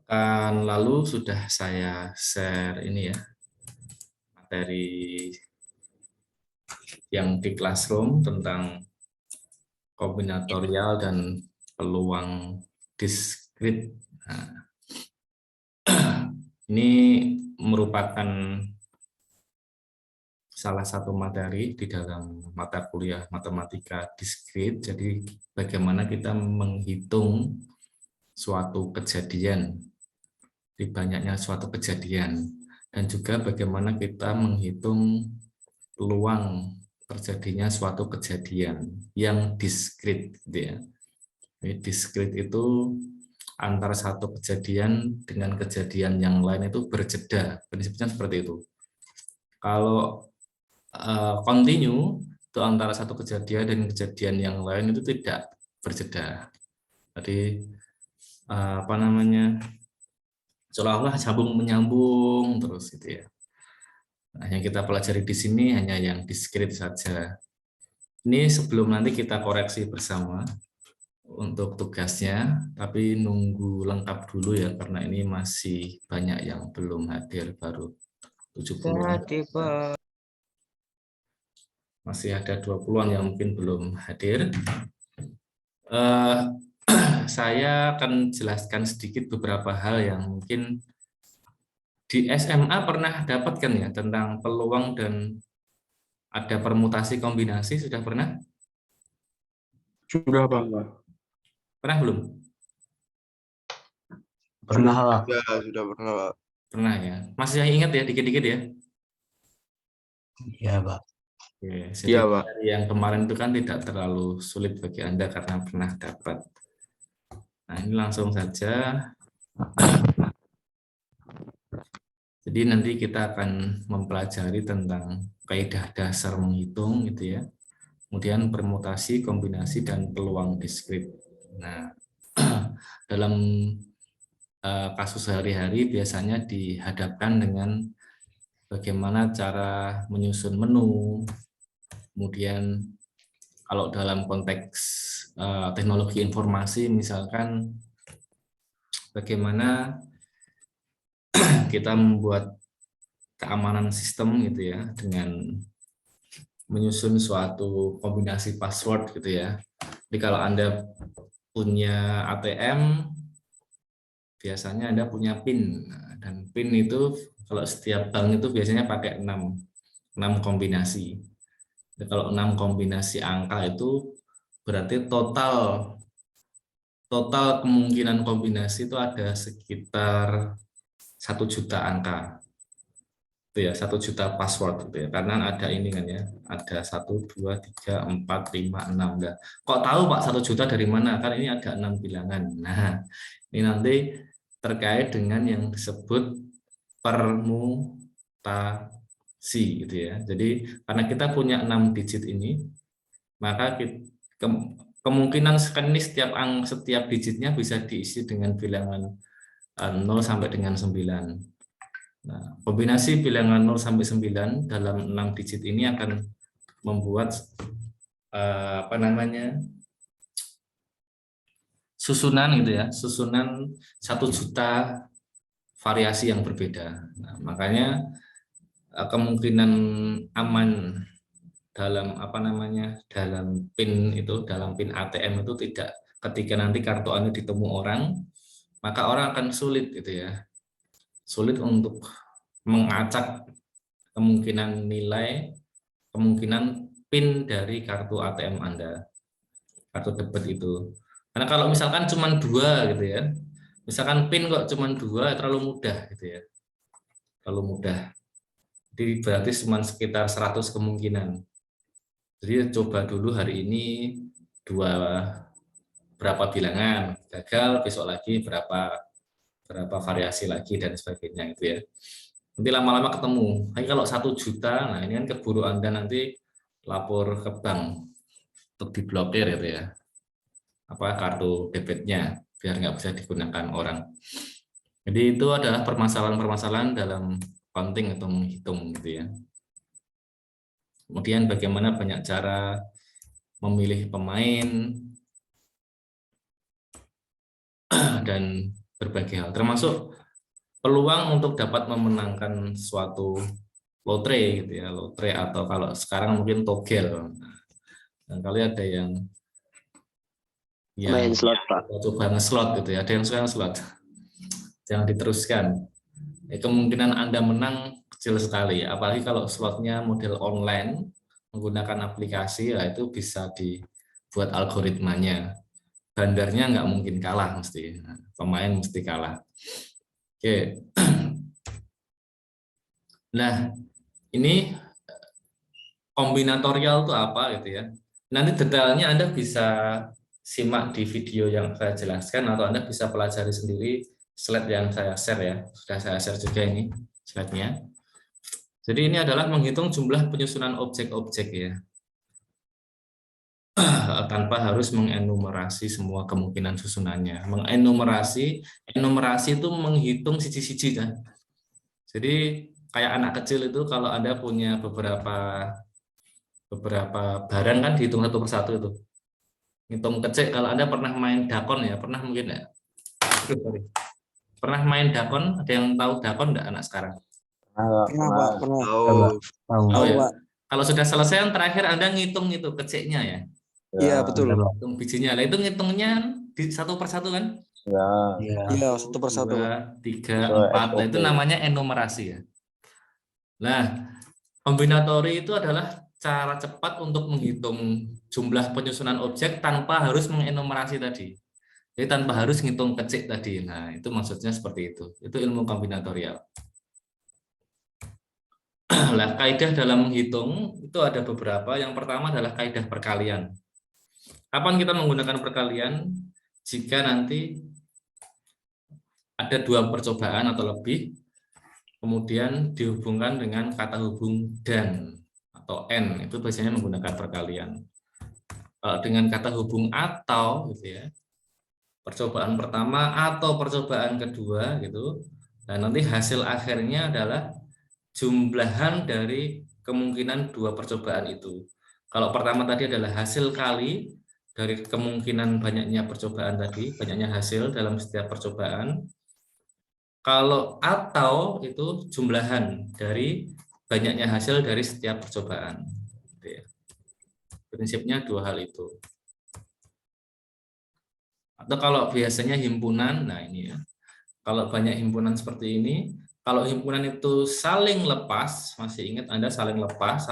Kan lalu sudah saya share ini ya, materi yang di Classroom tentang kombinatorial dan peluang diskrit. Nah, ini merupakan salah satu materi di dalam mata kuliah matematika diskrit. Jadi bagaimana kita menghitung suatu kejadian, di banyaknya suatu kejadian, dan juga bagaimana kita menghitung peluang terjadinya suatu kejadian yang diskrit, gitu ya. Jadi diskrit itu antara satu kejadian dengan kejadian yang lain itu berjeda, prinsipnya seperti itu. Kalau continue itu antara satu kejadian dan kejadian yang lain itu tidak berjeda. Jadi apa namanya, seolah-olah sambung menyambung terus gitu ya. Nah, yang kita pelajari di sini hanya yang diskrit saja. Ini sebelum nanti kita koreksi bersama untuk tugasnya, tapi nunggu lengkap dulu ya, karena ini masih banyak yang belum hadir, baru 70-an. Masih ada 20-an yang mungkin belum hadir. Saya akan jelaskan sedikit beberapa hal yang mungkin di SMA pernah dapatkan ya, tentang peluang dan ada permutasi kombinasi. Sudah pernah? Sudah, Pak. Pernah belum? Pernah, Pak. Ya, sudah pernah, Pak. Pernah ya. Masih ingat ya, dikit-dikit ya? Iya, Pak. Oke, jadi Iya, Pak. yang kemarin itu kan tidak terlalu sulit bagi Anda karena pernah dapat. Nah, ini langsung saja. Jadi nanti kita akan mempelajari tentang kaidah dasar menghitung gitu ya. Kemudian permutasi, kombinasi, dan peluang diskrit. Nah, dalam kasus sehari-hari biasanya dihadapkan dengan bagaimana cara menyusun menu, kemudian kalau dalam konteks teknologi informasi misalkan bagaimana kita membuat keamanan sistem gitu ya, dengan menyusun suatu kombinasi password gitu ya. Jadi kalau Anda punya ATM, biasanya Anda punya PIN. Nah, dan PIN itu kalau setiap bank itu biasanya pakai 6 kombinasi. Jadi kalau 6 kombinasi angka itu berarti total kemungkinan kombinasi itu ada sekitar 1 juta angka. Itu ya, 1 juta password gitu ya, karena ada ini kan ya, ada 1, 2, 3, 4, 5, 6. Nah, kok tahu Pak 1 juta dari mana? Kan ini ada 6 bilangan. Nah, ini nanti terkait dengan yang disebut permutasi gitu ya. Jadi karena kita punya 6 digit ini, maka kemungkinan sekarang ini setiap digitnya bisa diisi dengan bilangan 0 sampai dengan 9. Nah, kombinasi bilangan 0 sampai 9 dalam 6 digit ini akan membuat apa namanya, susunan gitu ya, susunan 1 juta variasi yang berbeda. Nah, makanya kemungkinan aman dalam apa namanya, dalam PIN itu, dalam PIN ATM itu tidak, ketika nanti kartu Anda ditemu orang, maka orang akan sulit gitu ya, sulit untuk mengacak kemungkinan PIN dari kartu ATM Anda, kartu debit itu. Karena kalau misalkan cuma 2 gitu ya, misalkan PIN kok cuma 2, terlalu mudah gitu ya, terlalu mudah. Jadi berarti cuma sekitar 100 kemungkinan. Jadi coba dulu hari ini berapa bilangan, gagal besok lagi berapa variasi lagi dan sebagainya gitu ya. Nanti lama-lama ketemu. Tapi kalau 1 juta, nah ini kan keburu Anda nanti lapor ke bank untuk diblokir gitu ya, apa, kartu debitnya, biar nggak bisa digunakan orang. Jadi itu adalah permasalahan-permasalahan dalam counting atau menghitung gitu ya. Kemudian bagaimana banyak cara memilih pemain dan berbagai hal, termasuk peluang untuk dapat memenangkan suatu lotre gitu ya, lotre atau kalau sekarang mungkin togel. Dan kali ada yang Main slot, Pak. coba ngeslot gitu ya, ada yang suka ngeslot. Jangan diteruskan. Kemungkinan Anda menang kecil sekali, apalagi kalau slotnya model online menggunakan aplikasi, ya itu bisa dibuat algoritmanya. Bandarnya nggak mungkin kalah, mesti pemain mesti kalah. Oke. Nah, ini kombinatorial itu apa gitu ya. Nanti detailnya Anda bisa simak di video yang saya jelaskan atau Anda bisa pelajari sendiri slide yang saya share ya. Sudah saya share juga ini slide-nya. Jadi ini adalah menghitung jumlah penyusunan objek-objek ya. Tanpa harus mengenumerasi semua kemungkinan susunannya. Enumerasi itu menghitung siji-siji kan. Jadi kayak anak kecil itu kalau Anda punya beberapa barang kan dihitung satu persatu itu. Hitung kecil, kalau Anda pernah main dakon ya, pernah mungkin ya? Pernah main dakon? Ada yang tahu dakon enggak anak sekarang? Pernah, Pak. Pernah. Tahu ya? Pak. Kalau sudah selesai yang terakhir Anda ngitung itu kecilnya ya? Iya, betul. Hitung bijinya. Nah, itu ngitungnya di satu persatu kan? Iya, satu persatu. 2, 3, 4. Nah, itu namanya enumerasi ya. Nah, kombinatori itu adalah cara cepat untuk menghitung jumlah penyusunan objek tanpa harus mengenumerasi tadi. Jadi tanpa harus ngitung kecil tadi. Nah, itu maksudnya seperti itu. Itu ilmu kombinatorial. Nah, kaidah dalam menghitung itu ada beberapa. Yang pertama adalah kaidah perkalian. Kapan kita menggunakan perkalian? Jika nanti ada 2 percobaan atau lebih, kemudian dihubungkan dengan kata hubung dan atau n, itu biasanya menggunakan perkalian. Dengan kata hubung atau gitu ya, percobaan pertama atau percobaan kedua gitu, dan nanti hasil akhirnya adalah jumlahan dari kemungkinan 2 percobaan itu. Kalau pertama tadi adalah hasil kali dari kemungkinan banyaknya percobaan tadi, banyaknya hasil dalam setiap percobaan. Kalau atau itu jumlahan dari banyaknya hasil dari setiap percobaan. Prinsipnya 2 hal itu. Atau kalau biasanya himpunan, nah ini ya. Kalau banyak himpunan seperti ini, kalau himpunan itu saling lepas, masih ingat Anda saling lepas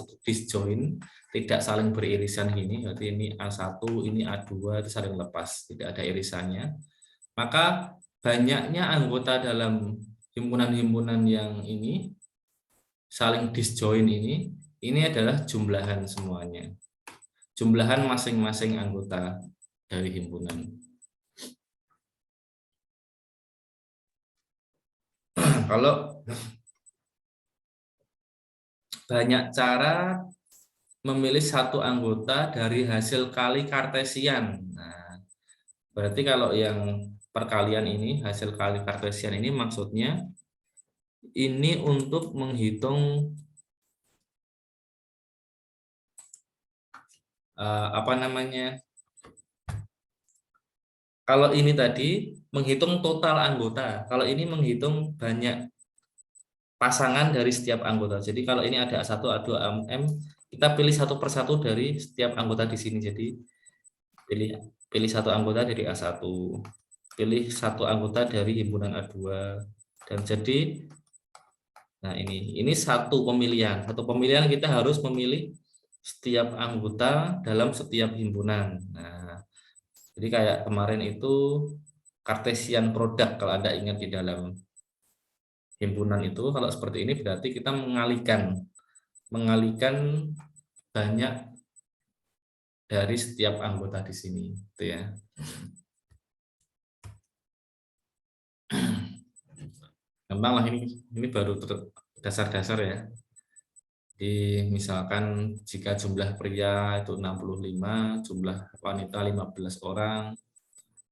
itu disjoin, tidak saling beririsan gini, berarti ini A1, ini A2 itu saling lepas, tidak ada irisannya. Maka banyaknya anggota dalam himpunan-himpunan yang ini saling disjoin ini adalah jumlahan semuanya. Jumlahan masing-masing anggota dari himpunan. Kalau banyak cara memilih satu anggota dari hasil kali kartesian. Nah, berarti kalau yang perkalian ini, hasil kali kartesian ini maksudnya ini untuk menghitung apa namanya? Kalau ini tadi menghitung total anggota, kalau ini menghitung banyak pasangan dari setiap anggota. Jadi kalau ini ada A1, A2, AM, kita pilih satu persatu dari setiap anggota di sini. Jadi pilih satu anggota dari A1, pilih satu anggota dari himpunan A2, dan jadi nah ini satu pemilihan. Satu pemilihan kita harus memilih setiap anggota dalam setiap himpunan. Nah, jadi kayak kemarin itu Cartesian product, kalau Anda ingat di dalam himpunan itu, kalau seperti ini berarti kita mengalihkan banyak dari setiap anggota di sini, gitu ya. Gampang lah ini baru dasar-dasar ya. Jadi misalkan jika jumlah pria itu 65, jumlah wanita 15 orang,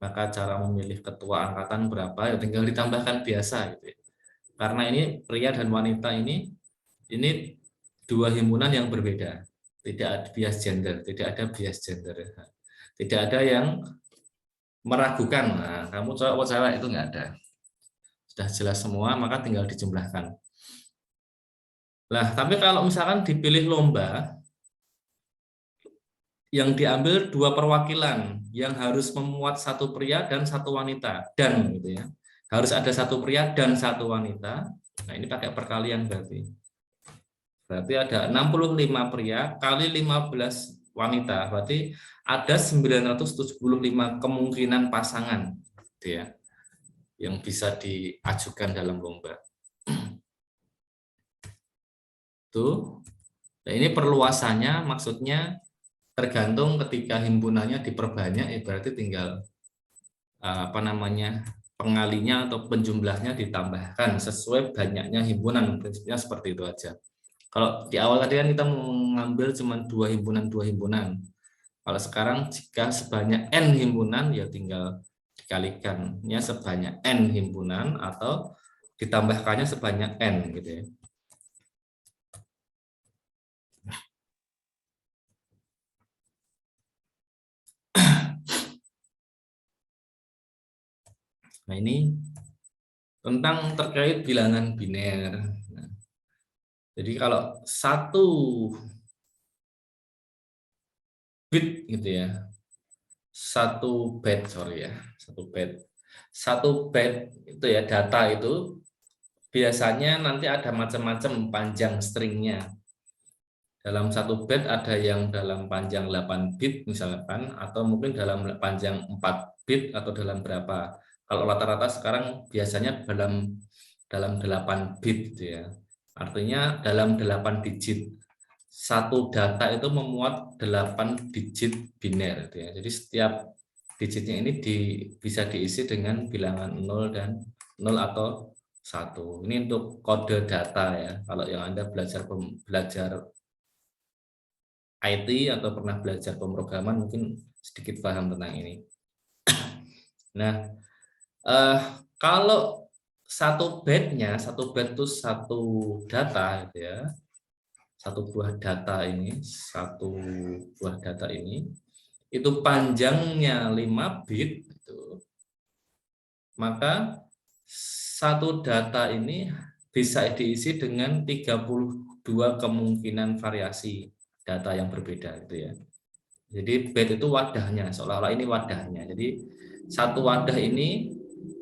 maka cara memilih ketua angkatan berapa ya tinggal ditambahkan biasa gitu ya. Karena ini pria dan wanita ini 2 himpunan yang berbeda, tidak ada bias gender, tidak ada yang meragukan, nah, kamu cowok atau cewek itu nggak ada. Sudah jelas semua, maka tinggal dijumlahkan. Nah, tapi kalau misalkan dipilih lomba, yang diambil 2 perwakilan yang harus memuat 1 pria dan 1 wanita, dan gitu ya. Harus ada 1 pria dan 1 wanita. Nah, ini pakai perkalian berarti. Berarti ada 65 pria kali 15 wanita. Berarti ada 975 kemungkinan pasangan gitu ya, yang bisa diajukan dalam lomba. Tuh. Nah, ini perluasannya maksudnya tergantung ketika himpunannya diperbanyak, berarti tinggal apa namanya, pengalinya atau penjumlahnya ditambahkan sesuai banyaknya himpunan. Prinsipnya seperti itu aja. Kalau di awal tadi kan kita mengambil cuma 2 himpunan. Kalau sekarang jika sebanyak n himpunan, ya tinggal dikalikannya sebanyak n himpunan atau ditambahkannya sebanyak n gitu ya. Nah, ini tentang terkait bilangan biner. Nah, jadi kalau 1 bit gitu ya, 1 byte, sorry ya, 1 byte itu ya, data itu biasanya nanti ada macam-macam panjang stringnya. Dalam 1 byte ada yang dalam panjang 8 bit misalkan, atau mungkin dalam panjang 4 bit atau dalam berapa. Kalau rata-rata sekarang biasanya dalam 8 bit gitu ya. Artinya dalam 8 digit. 1 data itu memuat 8 digit biner gitu ya. Jadi setiap digitnya ini bisa diisi dengan bilangan 0 dan 0 atau 1. Ini untuk kode data ya. Kalau yang Anda belajar IT atau pernah belajar pemrograman mungkin sedikit paham tentang ini. Nah, kalau 1 byte-nya, 1 byte itu 1 data gitu ya. 1 buah data ini, 1 buah data ini itu panjangnya 5 bit gitu. Maka 1 data ini bisa diisi dengan 32 kemungkinan variasi data yang berbeda gitu ya. Jadi byte itu wadahnya, seolah-olah ini wadahnya. Jadi 1 wadah ini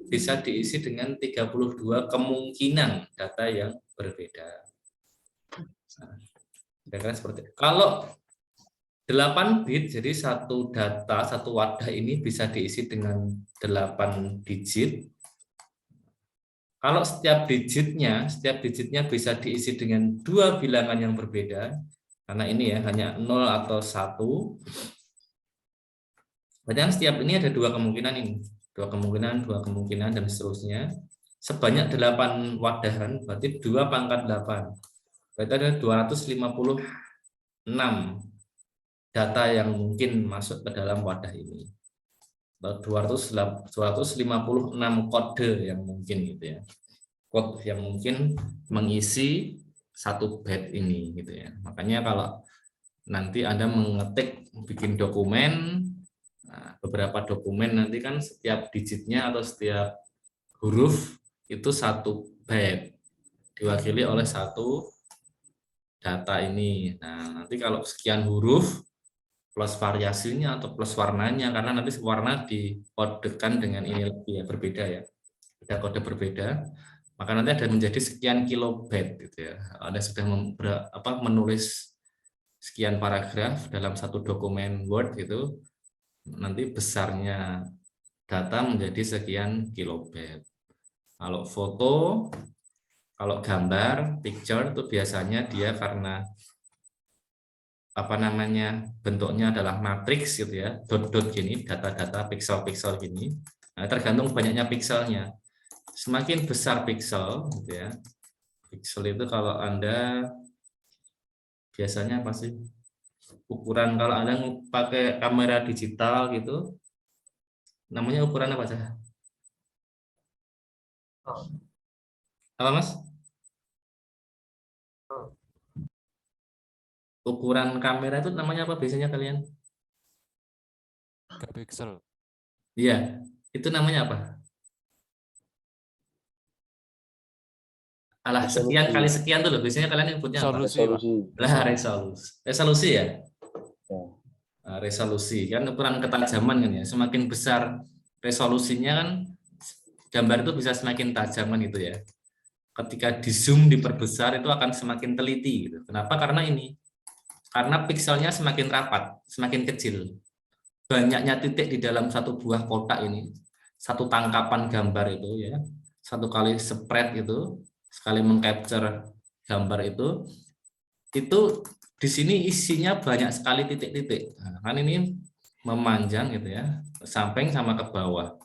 bisa diisi dengan 32 kemungkinan data yang berbeda. Nah, kira-kira seperti itu. Kalau 8 bit, jadi 1 data, 1 wadah ini bisa diisi dengan 8 digit. Kalau setiap digitnya bisa diisi dengan 2 bilangan yang berbeda, karena ini ya hanya 0 atau 1. Berarti setiap ini ada 2 kemungkinan ini, 2 kemungkinan dan seterusnya. Sebanyak 8 wadah kan, berarti 2 pangkat 8. Berarti ada 256 data yang mungkin masuk ke dalam wadah ini. 256 kode yang mungkin gitu ya. Kode yang mungkin mengisi 1 byte ini gitu ya. Makanya kalau nanti Anda mengetik bikin dokumen, nah, beberapa dokumen nanti kan setiap digitnya atau setiap huruf itu 1 byte diwakili oleh 1 data ini. Nah, nanti kalau sekian huruf plus variasinya atau plus warnanya, karena nanti warna dikodekan dengan ini lebih ya, berbeda ya. Ada kode berbeda, maka nanti ada menjadi sekian kilobyte gitu ya. Anda sudah menulis sekian paragraf dalam 1 dokumen Word gitu, nanti besarnya data menjadi sekian kilobyte. Kalau foto, kalau gambar, picture itu biasanya dia karena bentuknya adalah matriks gitu ya, dot-dot gini, data-data pixel-pixel gini. Nah, tergantung banyaknya pixelnya. Semakin besar pixel gitu ya. Pixel itu kalau Anda biasanya apa sih? Ukuran kalau Anda pakai kamera digital gitu, namanya ukuran apa saja? Apa Mas? Ukuran kamera itu namanya apa biasanya kalian? Megapiksel. Iya, itu namanya apa? Alah, sekian kali Resolusi. sekian tuh loh. Biasanya kalian nyebutnya apa? Resolusi, Pak. Resolusi. Lah, resolusi. Resolusi ya? Ya. Resolusi kan ukuran ketajaman kan ya. Semakin besar resolusinya kan gambar itu bisa semakin tajam kan gitu ya. Ketika di zoom diperbesar itu akan semakin teliti gitu. Kenapa? Karena ini. Karena pikselnya semakin rapat, semakin kecil. Banyaknya titik di dalam satu buah kotak ini, satu tangkapan gambar itu ya, satu kali spread itu, sekali mengcapture gambar itu di sini isinya banyak sekali titik-titik. Nah, kan ini memanjang gitu ya, ke samping sama ke bawah.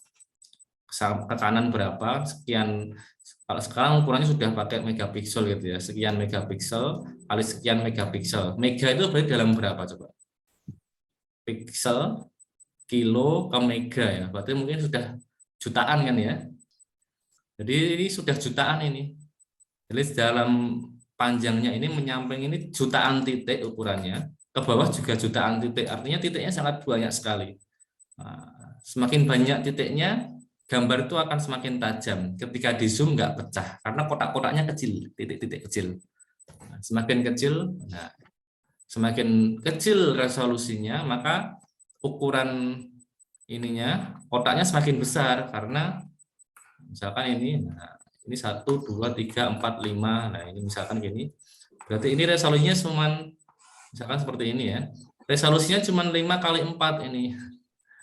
Ke kanan berapa, sekian, kalau sekarang ukurannya sudah pakai megapiksel gitu ya, sekian megapiksel kali sekian megapiksel. Mega itu berarti dalam berapa coba? Piksel, kilo ke mega ya, berarti mungkin sudah jutaan kan ya. Jadi ini sudah jutaan ini. Jadi dalam panjangnya ini menyamping ini jutaan titik ukurannya, ke bawah juga jutaan titik, artinya titiknya sangat banyak sekali. Nah, semakin banyak titiknya, gambar itu akan semakin tajam. Ketika di zoom nggak pecah, karena kotak-kotaknya kecil, titik-titik kecil. Nah, semakin kecil resolusinya, maka ukuran ininya, kotaknya semakin besar, karena misalkan ini, nah, ini 1, 2, 3, 4, 5, nah ini misalkan gini, berarti ini resolusinya cuma, misalkan seperti ini ya, resolusinya cuma 5 kali 4 ini,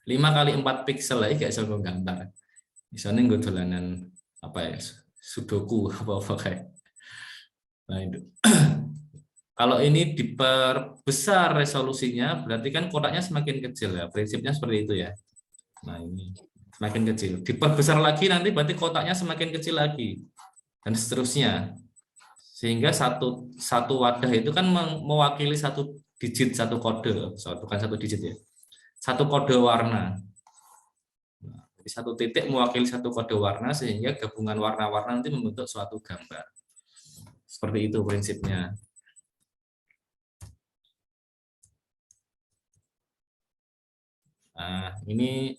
5 kali 4 piksel lagi gak bisa gambar. Misalnya gue dolanan apa ya, sudoku apa kayak. Nah itu. Kalau ini diperbesar resolusinya, berarti kan kotaknya semakin kecil ya. Prinsipnya seperti itu ya. Nah ini semakin kecil. Diperbesar lagi nanti berarti kotaknya semakin kecil lagi dan seterusnya. Sehingga satu wadah itu kan mewakili satu digit, satu kode, bukan satu digit ya. Satu kode warna. Satu titik mewakili satu kode warna, sehingga gabungan warna-warna nanti membentuk suatu gambar. Seperti itu prinsipnya. Nah, ini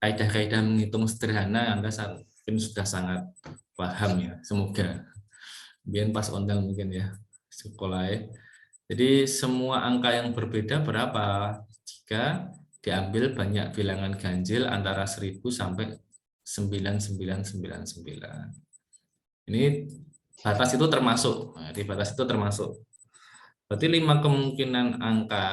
kaidah-kaidah menghitung sederhana Anda mungkin sudah sangat paham ya, semoga. Biar pas ondang mungkin ya, sekolah ya. Jadi semua angka yang berbeda berapa? Jika diambil banyak bilangan ganjil antara 1000 sampai 9999. Ini batas itu termasuk. Nah, di batas itu termasuk. Berarti 5 kemungkinan angka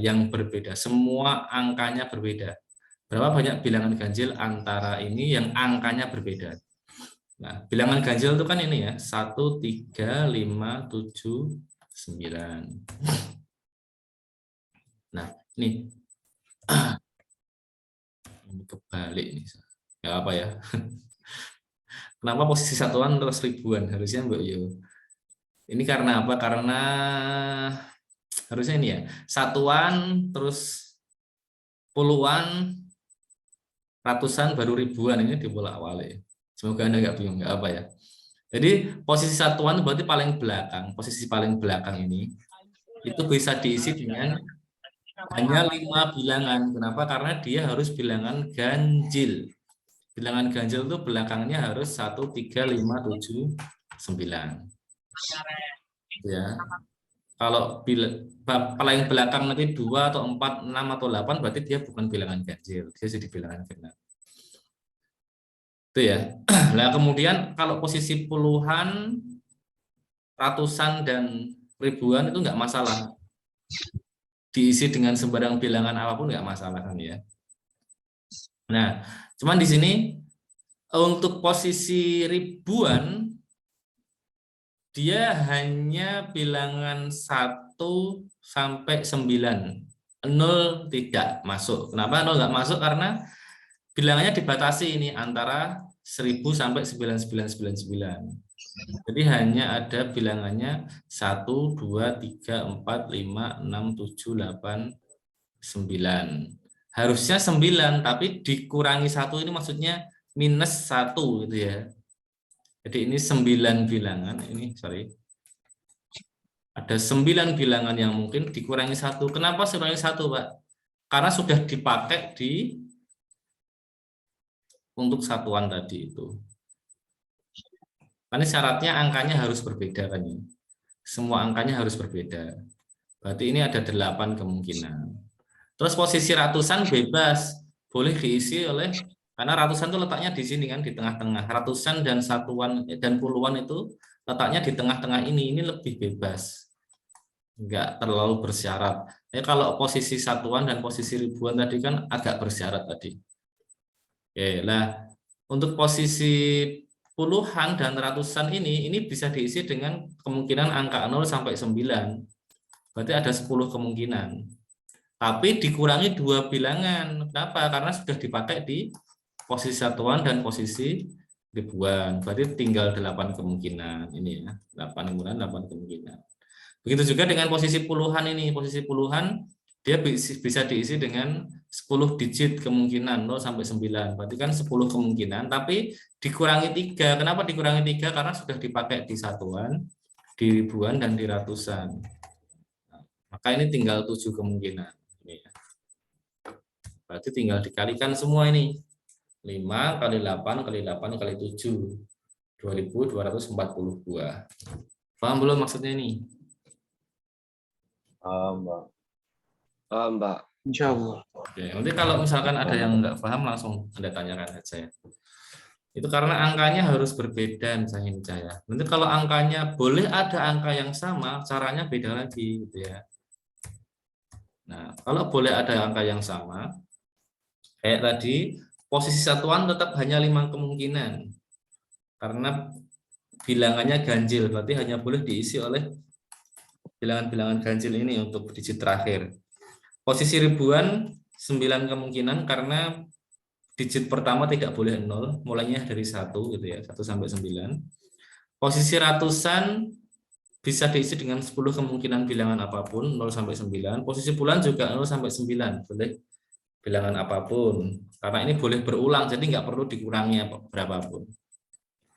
yang berbeda. Semua angkanya berbeda. Berapa banyak bilangan ganjil antara ini yang angkanya berbeda. Nah, bilangan ganjil itu kan ini ya, 1, 3, 5, 7, 9. Nah, ini kebalik nih. Ya apa ya? Kenapa posisi satuan terus ribuan? Harusnya Mbak Yo. Ini karena apa? Karena harusnya ini ya, satuan terus puluhan, ratusan, baru ribuan, ini dibolak-balik. Semoga Anda nggak bingung, nggak apa ya. Jadi posisi satuan berarti paling belakang. Posisi paling belakang ini itu bisa diisi dengan hanya 5 bilangan. Kenapa? Karena dia harus bilangan ganjil. Bilangan ganjil itu belakangnya harus 1, 3, 5, 7, 9. Ya. Kalau paling belakang nanti 2 atau 4, 6 atau 8 berarti dia bukan bilangan ganjil, dia jadi bilangan genap. Itu ya. Nah, kemudian kalau posisi puluhan, ratusan dan ribuan itu enggak masalah. Diisi dengan sembarang bilangan apapun enggak masalah kan ya. Nah, cuman di sini untuk posisi ribuan dia hanya bilangan 1 sampai 9. 0 tidak masuk. Kenapa 0 nggak masuk? Karena bilangannya dibatasi ini antara 1000 sampai 9999. Jadi hanya ada bilangannya 1, 2, 3, 4, 5, 6, 7, 8, 9. Harusnya 9, tapi dikurangi 1 ini maksudnya minus 1 gitu ya. Jadi ini 9 bilangan, ini sorry. Ada 9 bilangan yang mungkin dikurangi 1. Kenapa dikurangi 1, Pak? Karena sudah dipakai untuk satuan tadi itu. Karena syaratnya angkanya harus berbeda kan ya. Semua angkanya harus berbeda. Berarti ini ada 8 kemungkinan. Terus posisi ratusan bebas, boleh diisi oleh, karena ratusan itu letaknya di sini kan, di tengah-tengah. Ratusan dan satuan dan puluhan itu letaknya di tengah-tengah ini lebih bebas. Enggak terlalu bersyarat. Kalau posisi satuan dan posisi ribuan tadi kan agak bersyarat tadi. Oke, nah untuk posisi puluhan dan ratusan ini bisa diisi dengan kemungkinan angka 0 sampai 9. Berarti ada 10 kemungkinan. Tapi dikurangi 2 bilangan. Kenapa? Karena sudah dipakai di posisi satuan dan posisi ribuan. Berarti tinggal 8 kemungkinan. Ini ya, 8 kemungkinan. Begitu juga dengan posisi puluhan ini. Posisi puluhan dia bisa diisi dengan 10 digit kemungkinan 0 sampai 9. Berarti kan 10 kemungkinan, tapi dikurangi 3. Kenapa dikurangi 3? Karena sudah dipakai di satuan, di ribuan, dan di ratusan. Maka ini tinggal 7 kemungkinan. Ini ya. Berarti tinggal dikalikan semua ini. 5 kali 8 kali 8 kali 7. 2242. Paham belum maksudnya ini? Mbak. Mbak. Insya Allah. Oke, nanti kalau misalkan ada yang nggak paham langsung Anda tanyakan aja ya. Itu karena angkanya harus berbeda misalnya. Nanti kalau angkanya boleh ada angka yang sama, caranya beda lagi gitu ya. Nah, kalau boleh ada angka yang sama, kayak tadi posisi satuan tetap hanya 5 kemungkinan. Karena bilangannya ganjil, berarti hanya boleh diisi oleh bilangan-bilangan ganjil ini untuk digit terakhir. Posisi ribuan 9 kemungkinan karena digit pertama tidak boleh 0, mulainya dari 1 gitu ya, 1 sampai 9. Posisi ratusan bisa diisi dengan 10 kemungkinan bilangan apapun 0 sampai 9. Posisi bulan juga 0 sampai 9, boleh bilangan apapun. Karena ini boleh berulang, jadi nggak perlu dikurangi berapapun.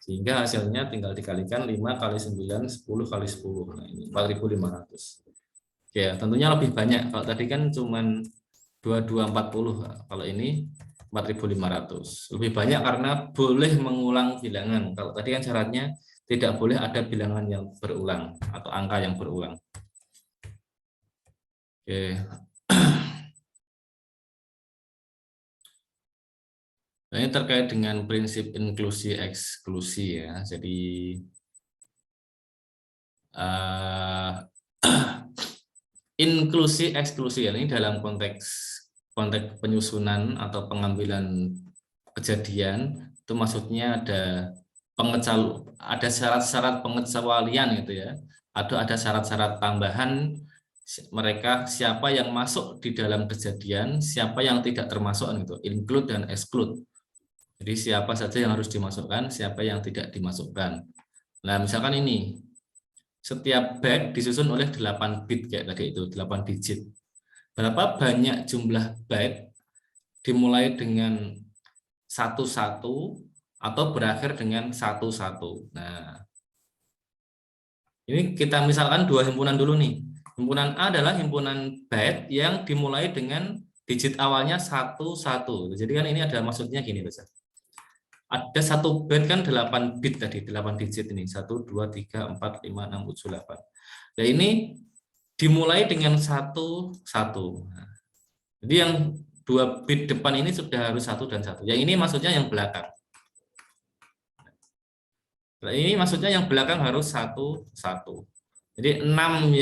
Sehingga hasilnya tinggal dikalikan 5 kali 9, 10 kali 10. Nah, ini 4.500. Ya, tentunya lebih banyak. Kalau tadi kan cuman 2240, kalau ini 4.500. Lebih banyak karena boleh mengulang bilangan. Kalau tadi kan syaratnya tidak boleh ada bilangan yang berulang atau angka yang berulang. Oke. Nah, ini terkait dengan prinsip inklusi eksklusi ya. Jadi inklusi eksklusi ya, ini dalam konteks penyusunan atau pengambilan kejadian itu maksudnya ada syarat-syarat pengecualian gitu ya, atau ada syarat-syarat tambahan mereka siapa yang masuk di dalam kejadian, siapa yang tidak termasuk gitu, include dan exclude. Jadi siapa saja yang harus dimasukkan, siapa yang tidak dimasukkan. Nah, misalkan ini setiap byte disusun oleh 8 bit kayak tadi itu, 8 digit. Berapa banyak jumlah byte dimulai dengan 11 atau berakhir dengan 11. Nah, ini kita misalkan 2 himpunan dulu nih. Himpunan A adalah himpunan byte yang dimulai dengan digit awalnya 11. Jadi kan ini ada maksudnya gini, Baca. Ada 1 byte kan 8 bit tadi, 8 digit ini. 1, 2, 3, 4, 5, 6, 7, 8. Nah, ini dimulai dengan 1. Nah, jadi yang 2 bit depan ini sudah harus 1 dan 1. Yang ini maksudnya yang belakang. Nah, ini maksudnya yang belakang harus 1. Jadi 6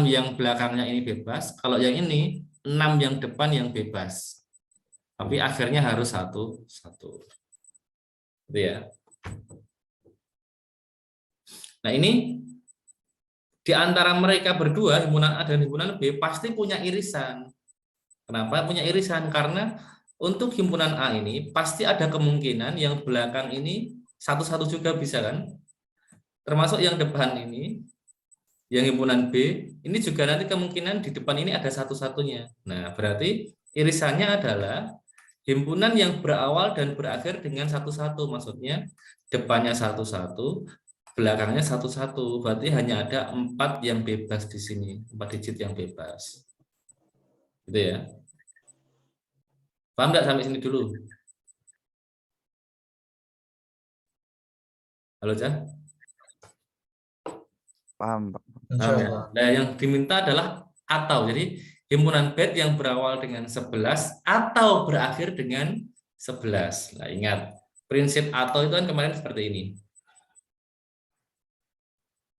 yang belakangnya ini bebas. Kalau yang ini 6 yang depan yang bebas. Tapi akhirnya harus 1. Gitu ya. Nah, ini di antara mereka berdua, himpunan A dan himpunan B, pasti punya irisan. Kenapa punya irisan? Karena untuk himpunan A ini pasti ada kemungkinan yang belakang ini 1 juga bisa kan? Termasuk yang depan ini, yang himpunan B, ini juga nanti kemungkinan di depan ini ada 1-nya. Nah, berarti irisannya adalah himpunan yang berawal dan berakhir dengan 1, maksudnya depannya 1, belakangnya satu-satu, berarti hanya ada 4 yang bebas di sini, 4 digit yang bebas. Gitu ya. Paham nggak sampai sini dulu? Halo, Cah? Paham, Pak. Paham ya? Nah, yang diminta adalah atau. Jadi himpunan bit yang berawal dengan 11 atau berakhir dengan 11. Nah, ingat, prinsip atau itu kan kemarin seperti ini.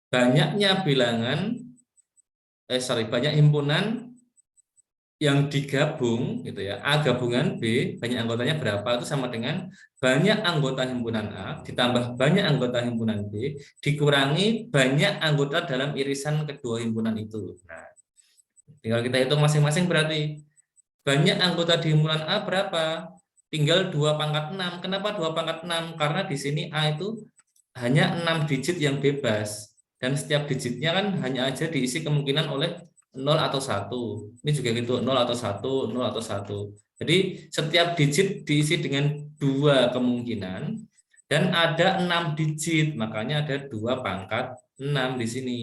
Banyaknya bilangan, banyak himpunan yang digabung gitu ya, A gabungan B, banyak anggotanya berapa itu sama dengan banyak anggota himpunan A ditambah banyak anggota himpunan B dikurangi banyak anggota dalam irisan kedua himpunan itu. Nah, tinggal kita hitung masing-masing, berarti banyak anggota di himpunan A berapa? Tinggal 2 pangkat 6. Kenapa 2 pangkat 6? Karena di sini A itu hanya 6 digit yang bebas dan setiap digitnya kan hanya aja diisi kemungkinan oleh 0 atau 1. Ini juga gitu, 0 atau 1, 0 atau 1. Jadi setiap digit diisi dengan 2 kemungkinan dan ada 6 digit, makanya ada 2 pangkat 6 di sini.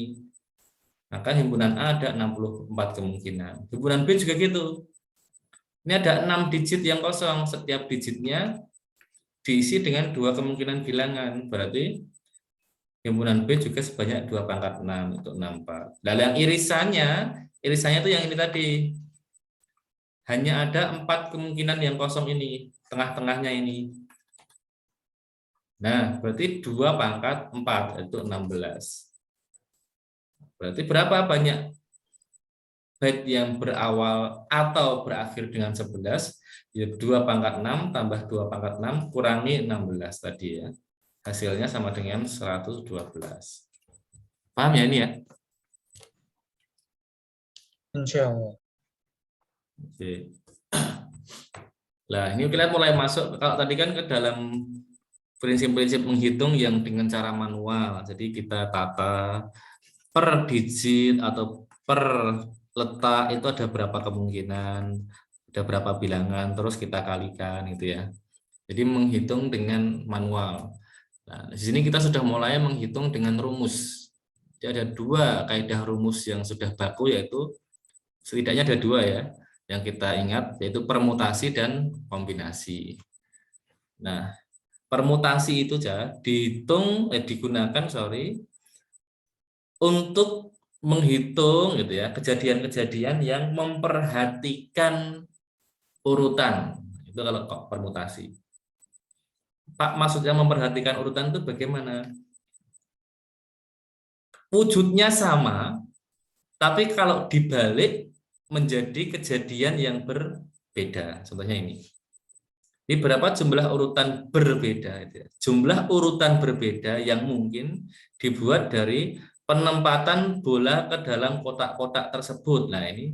Maka himpunan A ada 64 kemungkinan. Himpunan B juga gitu. Ini ada 6 digit yang kosong, setiap digitnya diisi dengan 2 kemungkinan bilangan, berarti himpunan B juga sebanyak 2 pangkat 6 untuk 64. Nah, yang irisannya itu yang ini tadi. Hanya ada 4 kemungkinan yang kosong ini, tengah-tengahnya ini. Nah, berarti 2 pangkat 4 itu 16. Berarti berapa banyak bait yang berawal atau berakhir dengan 11? Ya 2 pangkat 6 tambah 2 pangkat 6 kurangi 16 tadi ya. Hasilnya sama dengan 112. Paham ya ini ya? Insya Allah. Oke. Nah, ini kita mulai masuk, kalau tadi kan ke dalam prinsip-prinsip menghitung yang dengan cara manual. Jadi kita tata per digit atau per letak itu ada berapa kemungkinan, ada berapa bilangan, terus kita kalikan gitu ya. Jadi menghitung dengan manual. Nah, di sini kita sudah mulai menghitung dengan rumus. Jadi ada 2 kaidah rumus yang sudah baku, yaitu setidaknya ada 2 ya yang kita ingat, yaitu permutasi dan kombinasi. Nah, permutasi itu digunakan untuk menghitung gitu ya kejadian-kejadian yang memperhatikan urutan. Itu kalau permutasi. Pak, maksudnya memperhatikan urutan itu bagaimana? Wujudnya sama, tapi kalau dibalik menjadi kejadian yang berbeda. Contohnya ini. Ini berapa jumlah urutan berbeda. Jumlah urutan berbeda yang mungkin dibuat dari penempatan bola ke dalam kotak-kotak tersebut. Nah, ini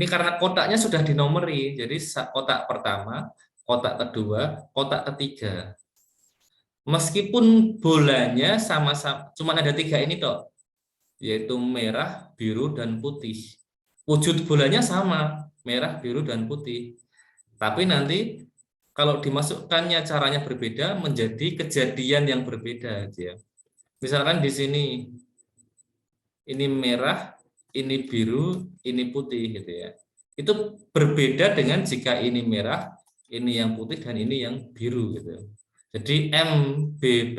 karena kotaknya sudah dinomori. Jadi kotak pertama, kotak kedua, kotak ketiga. Meskipun bolanya sama-sama, cuma ada 3 ini toh, yaitu merah, biru, dan putih. Wujud bolanya sama, merah, biru, dan putih. Tapi nanti kalau dimasukkannya caranya berbeda menjadi kejadian yang berbeda. Ya. Misalkan di sini ini merah, ini biru, ini putih gitu ya. Itu berbeda dengan jika ini merah, ini yang putih, dan ini yang biru gitu. Jadi MBP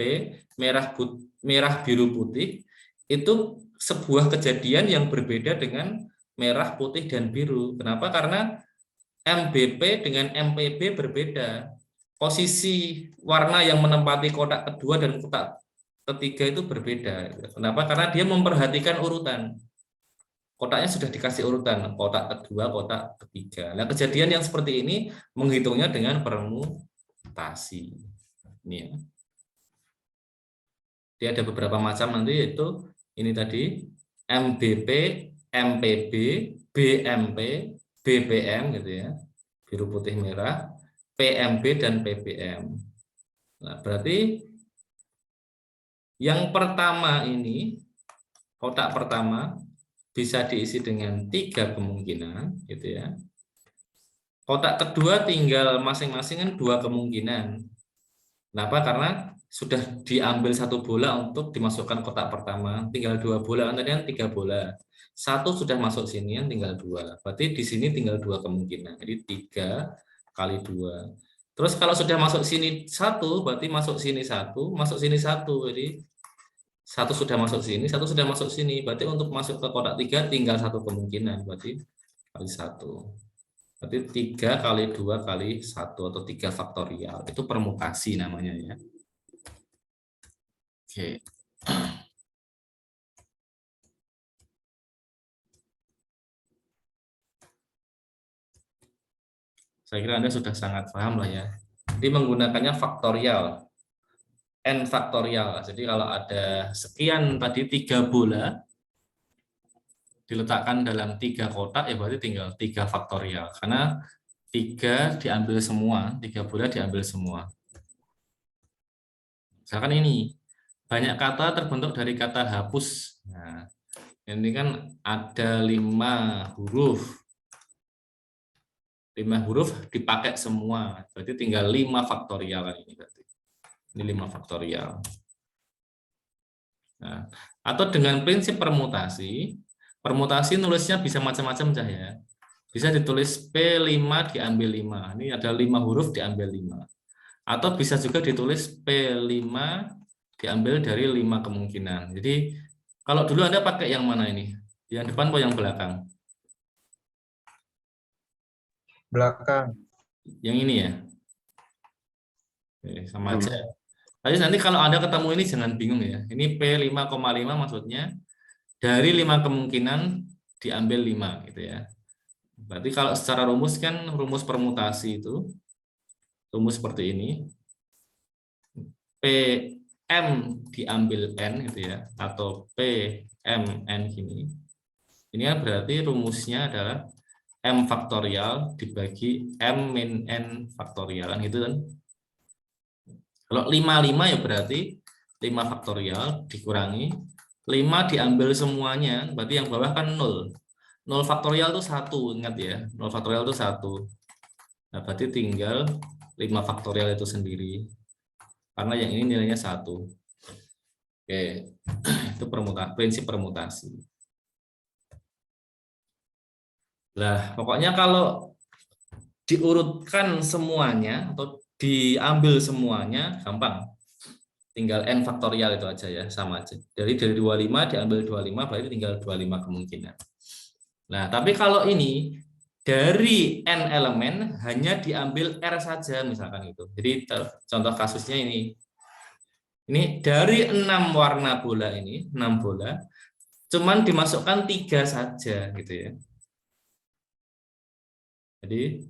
merah biru putih itu sebuah kejadian yang berbeda dengan merah, putih, dan biru. Kenapa? Karena MBP dengan MPB berbeda. Posisi warna yang menempati kotak kedua dan kotak ketiga itu berbeda. Kenapa? Karena dia memperhatikan urutan. Kotaknya sudah dikasih urutan, kotak kedua, kotak ketiga. Nah, kejadian yang seperti ini menghitungnya dengan permutasi. Ini ya. Dia ada beberapa macam nanti, yaitu ini tadi MBP, MPB, BMP, BPM gitu ya, biru putih merah, PMB dan PPM. Nah, berarti yang pertama ini, kotak pertama bisa diisi dengan 3 kemungkinan gitu ya. Kotak kedua tinggal masing-masing kan 2 kemungkinan. Kenapa? Karena sudah diambil satu bola untuk dimasukkan kotak pertama, tinggal 2 bola, tadi kan 3 bola. Satu sudah masuk sini, tinggal 2. Berarti di sini tinggal 2 kemungkinan. Jadi 3 kali 2. Terus kalau sudah masuk sini 1, berarti masuk sini 1, masuk sini 1. Jadi 1 sudah masuk sini, 1 sudah masuk sini. Berarti untuk masuk ke kotak 3 tinggal 1 kemungkinan. Berarti kali 1. Berarti 3 kali 2 kali 1 atau 3 faktorial. Itu permutasi namanya ya. Oke. Saya kira Anda sudah sangat paham lah ya. Jadi menggunakannya faktorial. N faktorial. Jadi kalau ada sekian tadi 3 bola diletakkan dalam 3 kotak, ya berarti tinggal 3 faktorial. Karena 3 diambil semua, 3 bola diambil semua. Misalkan ini, banyak kata terbentuk dari kata hapus. Nah, ini kan ada 5 huruf. 5 huruf dipakai semua, berarti tinggal 5 faktorial kan ini berarti. Ini 5 faktorial. Nah, atau dengan prinsip permutasi, permutasi nulisnya bisa macam-macam ya. Bisa ditulis P5 diambil 5. Ini ada 5 huruf diambil 5. Atau bisa juga ditulis P5 diambil dari 5 kemungkinan. Jadi kalau dulu Anda pakai yang mana ini? Yang depan atau yang belakang? Belakang. Yang ini ya? Oke, sama aja. Tapi nanti kalau Anda ketemu ini jangan bingung ya. Ini P5,5 maksudnya dari 5 kemungkinan diambil 5 gitu ya. Berarti kalau secara rumus kan rumus permutasi itu rumus seperti ini. PM diambil N gitu ya, atau PMN gini. Ini kan berarti rumusnya adalah M faktorial dibagi M min N faktorial kan gitu kan. Kalau 5 ya berarti 5 faktorial dikurangi 5 diambil semuanya, berarti yang bawah kan 0. 0 faktorial itu 1, ingat ya. 0 faktorial itu 1. Nah, berarti tinggal 5 faktorial itu sendiri. Karena yang ini nilainya 1. Oke, itu prinsip permutasi. Nah, pokoknya kalau diurutkan semuanya atau diambil semuanya gampang. Tinggal n faktorial itu aja ya, sama aja. Dari 25 diambil 25 berarti tinggal 25 kemungkinan. Nah, tapi kalau ini dari n elemen hanya diambil R saja misalkan itu. Jadi contoh kasusnya ini. Ini dari 6 warna bola ini, 6 bola, cuman dimasukkan 3 saja gitu ya. Jadi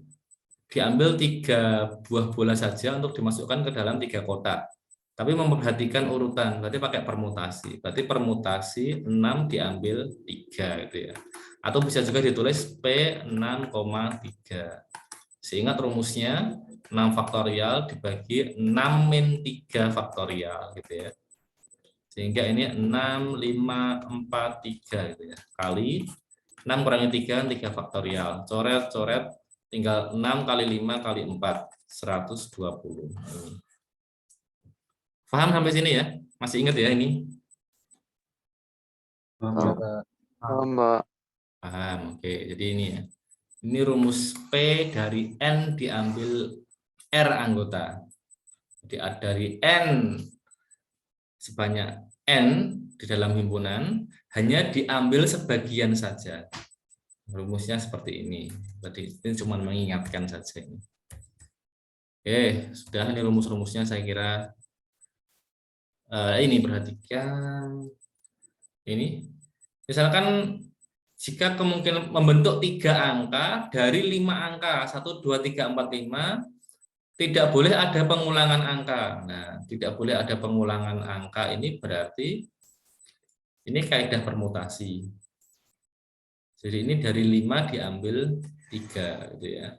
diambil 3 buah bola saja untuk dimasukkan ke dalam 3 kotak. Tapi memperhatikan urutan, berarti pakai permutasi. Berarti permutasi 6 diambil 3 gitu ya. Atau bisa juga ditulis P6,3. Seingat rumusnya 6 faktorial dibagi 6 min 3 faktorial gitu ya. Sehingga ini 6, 5, 4, 3 gitu ya. Kali 6 kurangi 3, 3 faktorial. Coret-coret tinggal 6 kali 5 kali 4, 120. Paham sampai sini ya? Masih ingat ya ini? Paham, Mbak. Paham, oke. Jadi ini ya. Ini rumus P dari N diambil R anggota. Jadi dari N sebanyak N di dalam himpunan hanya diambil sebagian saja. Rumusnya seperti ini. Berarti ini cuma mengingatkan saja ini. Oke, sudah ini rumus-rumusnya saya kira ini perhatikan. Ini misalkan jika kemungkinan membentuk 3 angka dari 5 angka 1, 2, 3, 4, 5 tidak boleh ada pengulangan angka. Nah, tidak boleh ada pengulangan angka ini berarti ini kaidah permutasi. Jadi ini dari 5 diambil 3 gitu ya.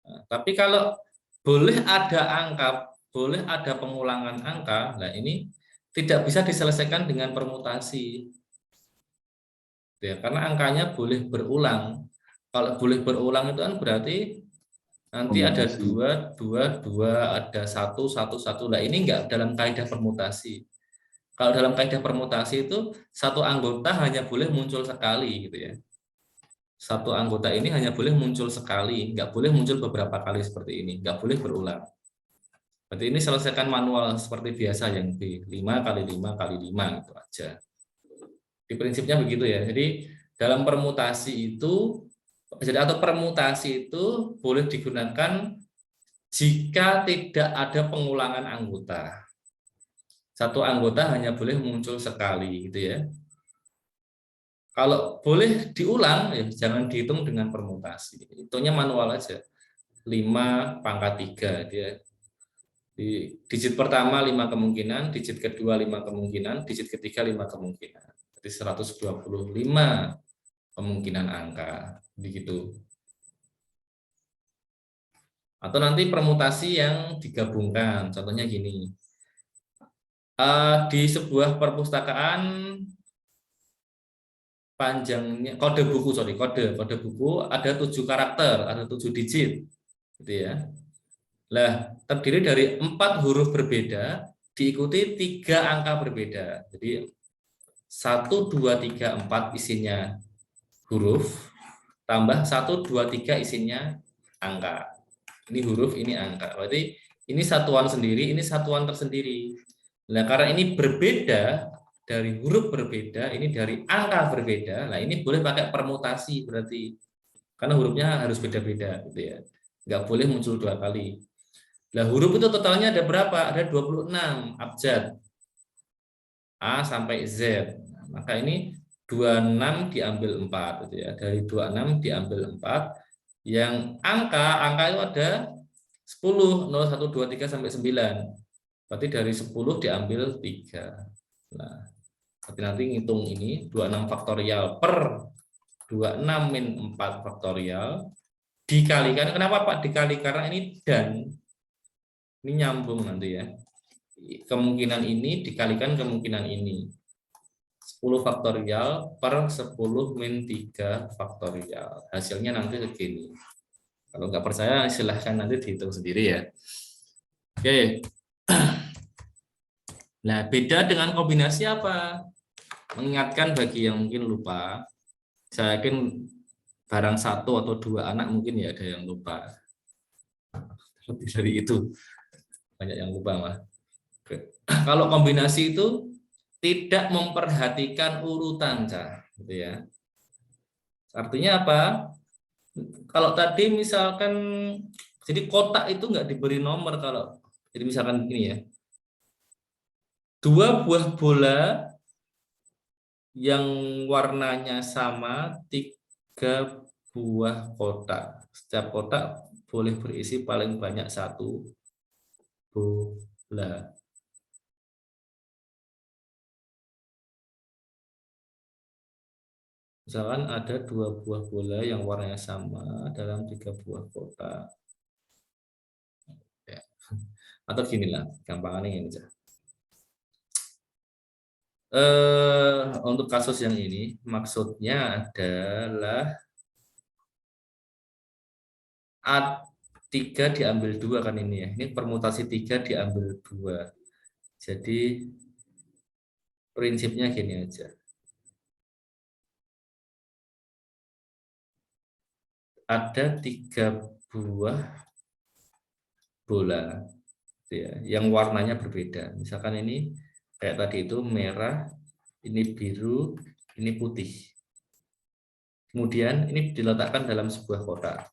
Nah, tapi kalau boleh ada angka, boleh ada pengulangan angka, nah ini tidak bisa diselesaikan dengan permutasi. Ya, karena angkanya boleh berulang. Kalau boleh berulang itu kan berarti Nanti ada Kombinasi. 2, 2, 2, ada 1, 1, 1. Nah, ini enggak dalam kaidah permutasi. Kalau dalam kaidah permutasi itu satu anggota hanya boleh muncul sekali gitu ya. Satu anggota ini hanya boleh muncul sekali, nggak boleh muncul beberapa kali seperti ini, nggak boleh berulang. Berarti ini selesaikan manual seperti biasa yang B, 5 kali 5 kali 5 gitu aja. Di prinsipnya begitu ya. Jadi dalam permutasi itu, jadi atau permutasi itu boleh digunakan jika tidak ada pengulangan anggota. Satu anggota hanya boleh muncul sekali gitu ya. Kalau boleh diulang ya jangan dihitung dengan permutasi. Hitungnya manual aja. 5 pangkat 3 dia. Di digit pertama 5 kemungkinan, digit kedua 5 kemungkinan, digit ketiga 5 kemungkinan. Jadi 125 kemungkinan angka begitu. Atau nanti permutasi yang digabungkan. Contohnya gini. Di sebuah perpustakaan panjangnya kode buku ada 7 karakter, ada 7 digit gitu ya. Lah, terdiri dari 4 huruf berbeda diikuti 3 angka berbeda. Jadi 1 2 3 4 isinya huruf tambah 1 2 3 isinya angka. Ini huruf, ini angka. Berarti ini satuan sendiri, ini satuan tersendiri. Nah, karena ini berbeda dari huruf berbeda, ini dari angka berbeda. Nah, ini boleh pakai permutasi berarti. Karena hurufnya harus beda-beda gitu ya. Nggak boleh muncul 2 kali. Nah, huruf itu totalnya ada berapa? Ada 26 abjad. A sampai Z. Nah, maka ini 26 diambil 4 gitu ya. Dari 26 diambil 4. Yang angka itu ada 10, 0, 1, 2, 3 sampai 9. Berarti dari 10 diambil 3. Nah, tapi nanti ngitung ini 26 faktorial per 26 min 4 faktorial dikalikan. Kenapa Pak dikali? Karena ini dan ini nyambung nanti ya. Kemungkinan ini dikalikan kemungkinan ini. 10 faktorial per 10 min 3 faktorial. Hasilnya nanti segini. Kalau nggak percaya silahkan nanti dihitung sendiri ya. Oke. Nah, beda dengan kombinasi apa? Mengingatkan bagi yang mungkin lupa, saya yakin barang 1 atau 2 anak mungkin ya ada yang lupa. Lebih dari itu, banyak yang lupa mah. Kalau kombinasi itu tidak memperhatikan urutan, gitu ya. Artinya apa? Kalau tadi misalkan, jadi kotak itu nggak diberi nomor kalau, jadi misalkan begini ya, 2 buah bola yang warnanya sama 3 buah kotak. Setiap kotak boleh berisi paling banyak 1 bola. Misalkan ada 2 buah bola yang warnanya sama dalam 3 buah kotak. Ya. Atau ginilah, gampangannya ini aja. Untuk kasus yang ini maksudnya adalah A3 diambil 2 kan ini ya. Ini permutasi 3 diambil 2. Jadi prinsipnya gini aja. Ada 3 buah bola ya, yang warnanya berbeda. Misalkan ini kayak tadi itu merah, ini biru, ini putih. Kemudian ini diletakkan dalam sebuah kotak.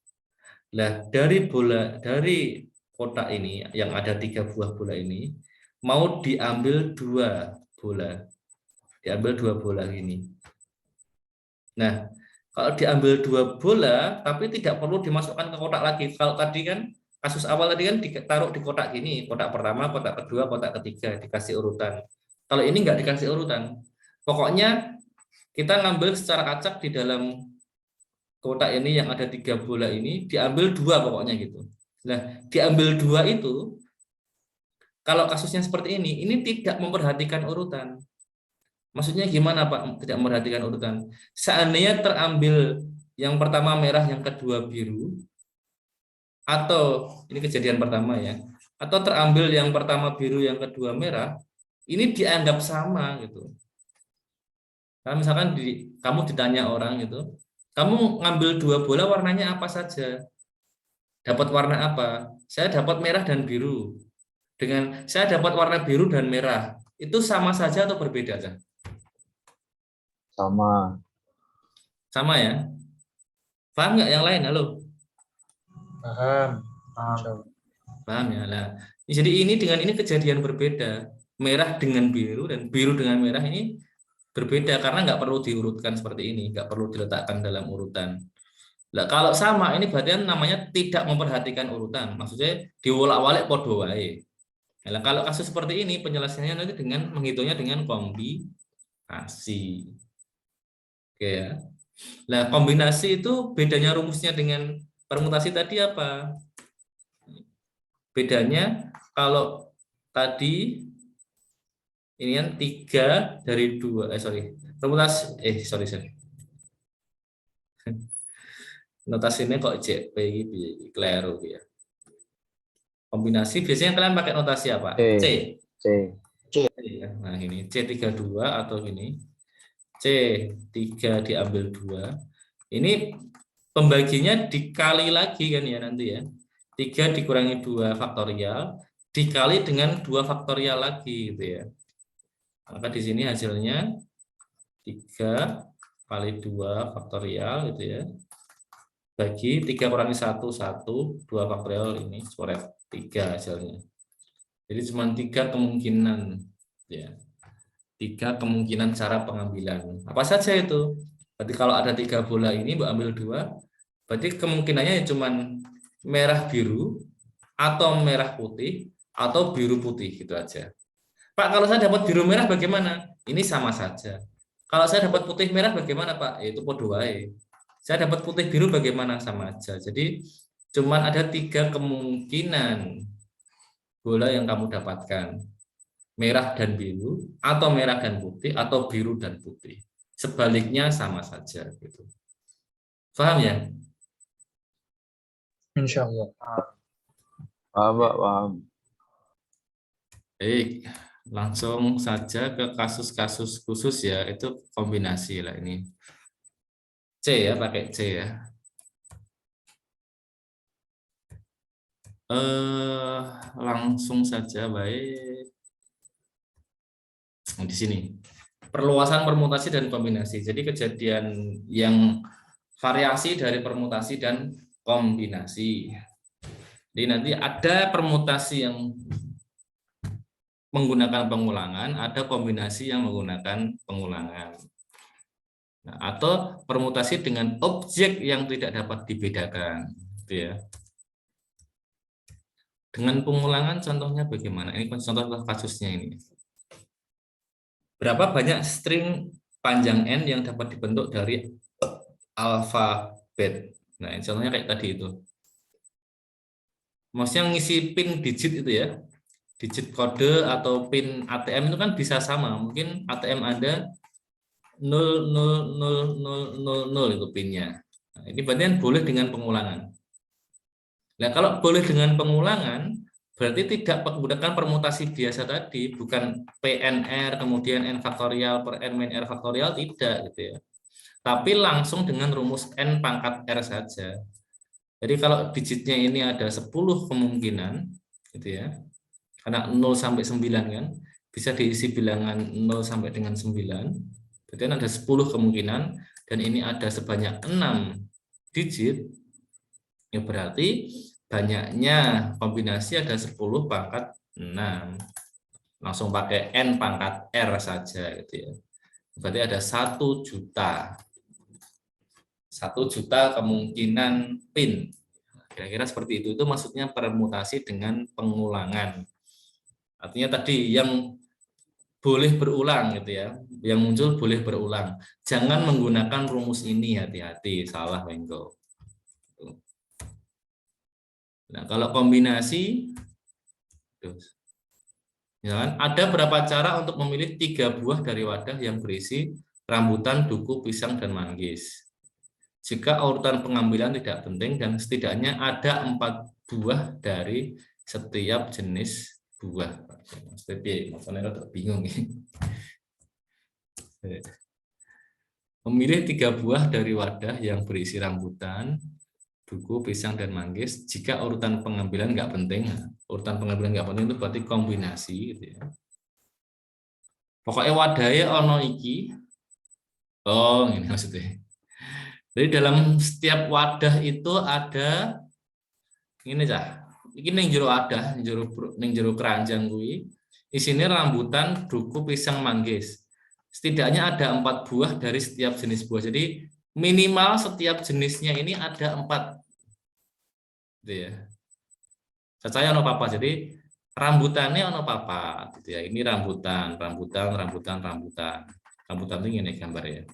Nah, dari kotak ini yang ada 3 buah bola ini mau diambil 2 bola. Diambil 2 bola ini. Nah, kalau diambil 2 bola tapi tidak perlu dimasukkan ke kotak lagi. Kalau tadi kan kasus awal tadi kan ditaruh di kotak gini, kotak pertama, kotak kedua, kotak ketiga, dikasih urutan. Kalau ini nggak dikasih urutan. Pokoknya kita ngambil secara acak di dalam kotak ini yang ada 3 bola ini, diambil 2 pokoknya gitu. Nah, diambil 2 itu, kalau kasusnya seperti ini tidak memperhatikan urutan. Maksudnya gimana Pak tidak memperhatikan urutan? Seandainya terambil yang pertama merah, yang kedua biru, atau ini kejadian pertama ya, atau terambil yang pertama biru, yang kedua merah, ini dianggap sama gitu. Kalau misalkan kamu ditanya orang gitu, kamu ngambil 2 bola warnanya apa saja? Dapat warna apa? Saya dapat merah dan biru. Dengan saya dapat warna biru dan merah, itu sama saja atau berbeda aja? Sama. Sama ya? Paham nggak yang lain? Halo? Paham. Paham. Paham ya? Nah, jadi ini dengan ini kejadian berbeda. Merah dengan biru dan biru dengan merah ini berbeda karena nggak perlu diurutkan seperti ini, nggak perlu diletakkan dalam urutan. Nah, kalau sama ini berarti namanya tidak memperhatikan urutan. Maksudnya diwolak-walik podo wae. Nah, kalau kasus seperti ini penjelasannya nanti dengan menghitungnya dengan kombinasi. Oke ya. Nah, kombinasi itu bedanya rumusnya dengan permutasi tadi apa? Bedanya kalau tadi ini kan 3 dari 2, permutasi, sorry. Notasinya kok JP gitu, keliru ya. Kombinasi biasanya kalian pakai notasi apa? C. C. Nah, ini C32 atau ini C3 diambil 2. Ini pembaginya dikali lagi kan ya nanti ya. 3 dikurangi 2 faktorial dikali dengan 2 faktorial lagi gitu ya. Maka di sini hasilnya 3 kali 2 faktorial gitu ya. Bagi 3 kurangi 1, 2 faktorial ini coret 3 hasilnya. Jadi cuma 3 kemungkinan ya. 3 kemungkinan cara pengambilan. Apa saja itu? Berarti kalau ada 3 bola ini Mbak ambil 2, berarti kemungkinannya cuma merah biru atau merah putih atau biru putih gitu aja. Pak, kalau saya dapat biru merah bagaimana? Ini sama saja. Kalau saya dapat putih merah bagaimana, Pak? Itu podo wae. Saya dapat putih biru bagaimana? Sama aja. Jadi cuman ada 3 kemungkinan bola yang kamu dapatkan. Merah dan biru, atau merah dan putih, atau biru dan putih. Sebaliknya sama saja. Gitu. Paham ya? Insya Allah. Paham, Pak, paham. Baik, langsung saja ke kasus-kasus khusus ya. Itu kombinasi lah ini. C ya, pakai C ya. Langsung saja, baik. Di sini perluasan permutasi dan kombinasi. Jadi kejadian yang variasi dari permutasi dan kombinasi. Jadi nanti ada permutasi yang menggunakan pengulangan, ada kombinasi yang menggunakan pengulangan. Nah, atau permutasi dengan objek yang tidak dapat dibedakan, gitu ya. Dengan pengulangan contohnya bagaimana? Ini contoh kasusnya ini. Berapa banyak string panjang n yang dapat dibentuk dari alfabet? Nah, contohnya kayak tadi itu. Maksudnya ngisi pin digit itu ya. Digit kode atau pin ATM itu kan bisa sama. Mungkin ATM Anda 00000 itu pinnya. Nah, ini berarti kan boleh dengan pengulangan. Nah, kalau boleh dengan pengulangan, berarti tidak menggunakan permutasi biasa tadi, bukan PNR, kemudian N faktorial per N min R faktorial, tidak gitu ya. Tapi langsung dengan rumus N pangkat R saja. Jadi kalau digitnya ini ada 10 kemungkinan, gitu ya, karena 0 sampai 9 kan, bisa diisi bilangan 0 sampai dengan 9, berarti ada 10 kemungkinan, dan ini ada sebanyak 6 digit, ya berarti banyaknya kombinasi ada 10 pangkat 6. Langsung pakai N pangkat R saja gitu ya. Berarti ada 1 juta. 1 juta kemungkinan pin. Kira-kira seperti itu. Itu maksudnya permutasi dengan pengulangan. Artinya tadi yang boleh berulang gitu ya. Yang muncul boleh berulang. Jangan menggunakan rumus ini, hati-hati, salah Wengko. Nah, kalau kombinasi, ya, ada berapa cara untuk memilih 3 buah dari wadah yang berisi rambutan, duku, pisang, dan manggis. Jika urutan pengambilan tidak penting dan setidaknya ada 4 buah dari setiap jenis buah. Tapi bingung. Memilih 3 buah dari wadah yang berisi rambutan, duku, pisang, dan manggis. Jika urutan pengambilan nggak penting, urutan pengambilan nggak penting itu berarti kombinasi, gitu ya. Pokoknya wadahnya ono iki. Oh, ini maksudnya. Jadi dalam setiap wadah itu ada ini cah. Iki ning jero wadah, ning jero keranjang kuwi. Isine rambutan, duku, pisang, manggis. Setidaknya ada 4 buah dari setiap jenis buah. Jadi minimal setiap jenisnya ini ada 4. Gitu ya. Cacahnya ono papa. Jadi rambutannya ono papa. Gitu ya. Ini rambutan. Rambutan itu ini gambarnya.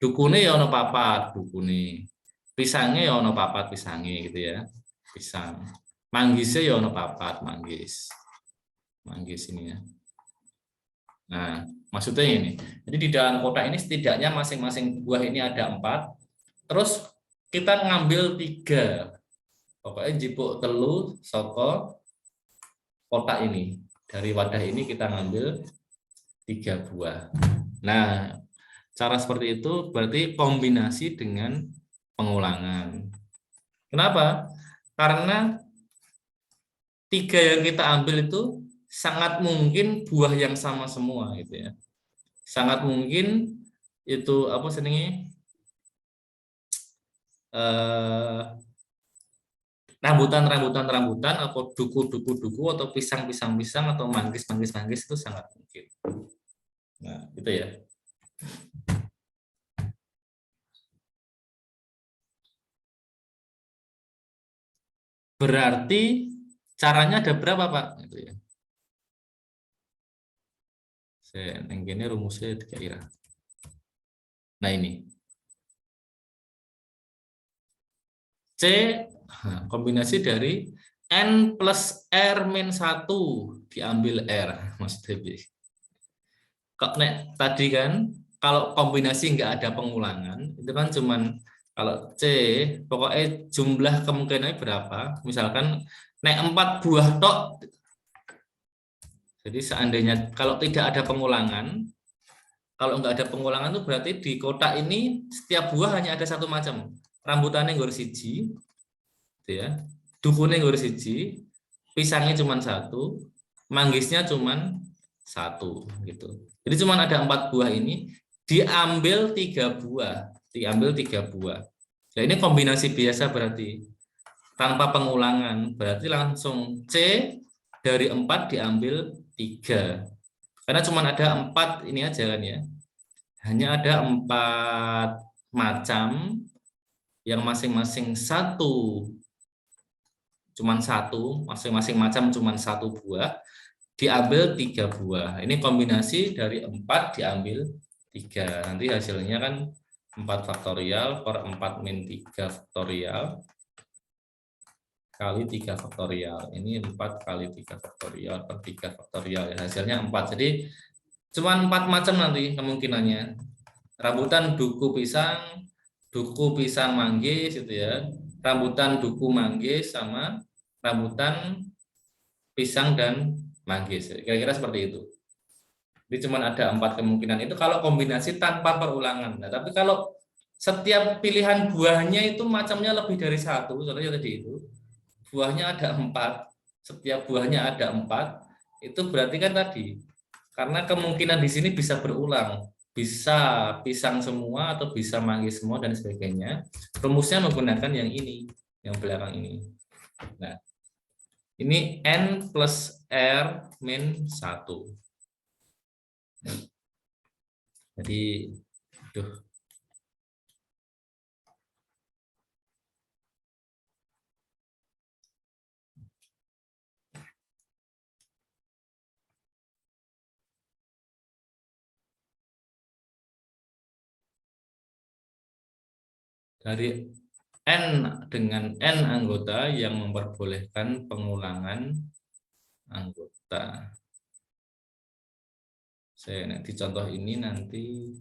Dukune ya ono papat, dukune. Pisangnya ya ono papat, pisangnya gitu ya. Pisang. Manggisnya ya ono papat, manggis. Manggis ini ya. Nah, maksudnya ini. Jadi di dalam kotak ini setidaknya masing-masing buah ini ada 4. Terus kita ngambil 3. Pokoknya jipuk telu saka kotak ini. Dari wadah ini kita ngambil 3 buah. Nah, cara seperti itu berarti kombinasi dengan pengulangan. Kenapa? Karena 3 yang kita ambil itu sangat mungkin buah yang sama semua, gitu ya. Sangat mungkin itu apa senengnya rambutan atau duku atau pisang atau manggis itu sangat mungkin. Nah, gitu ya. Berarti caranya ada berapa, Pak? Gitu ya. Ini rumusnya kira-kira. Nah, ini. C kombinasi dari N plus R min 1 diambil R. Maksudnya kok nek tadi kan kalau kombinasi nggak ada pengulangan itu kan cuman kalau C pokoknya jumlah kemungkinannya berapa, misalkan nek 4 buah tok. Jadi seandainya kalau tidak ada pengulangan, kalau nggak ada pengulangan itu berarti di kotak ini setiap buah hanya ada 1 macam. Rambutannya nggur siji, gitu ya. Dukune nggur siji, pisangnya cuma 1, manggisnya cuma 1, gitu. Jadi cuma ada 4 buah ini, diambil 3 buah, Nah ini kombinasi biasa berarti tanpa pengulangan, berarti langsung C dari 4 diambil 3. Karena cuma ada 4 ini aja kan ya. Hanya ada 4 macam yang masing-masing 1, masing-masing macam cuma 1 buah, diambil 3 buah. Ini kombinasi dari 4 diambil 3. Nanti hasilnya kan 4 faktorial per 4 min 3 faktorial kali 3 faktorial. Ini 4 kali 3 faktorial per 3 faktorial. Ya, hasilnya 4. Jadi cuma 4 macam nanti kemungkinannya. Rambutan, duku, pisang, manggis gitu ya. Rambutan, duku, manggis sama rambutan, pisang dan manggis. Kira-kira seperti itu. Jadi cuma ada 4 kemungkinan itu kalau kombinasi tanpa perulangan. Nah, tapi kalau setiap pilihan buahnya itu macamnya lebih dari 1, contohnya tadi itu. Buahnya ada 4, setiap buahnya ada 4, itu berarti kan tadi karena kemungkinan di sini bisa berulang, bisa pisang semua atau bisa manggis semua dan sebagainya. Rumusnya menggunakan yang ini, yang belakang ini. Nah, ini N plus R min 1. Jadi, dari N dengan N anggota yang memperbolehkan pengulangan anggota. Saya di contoh ini nanti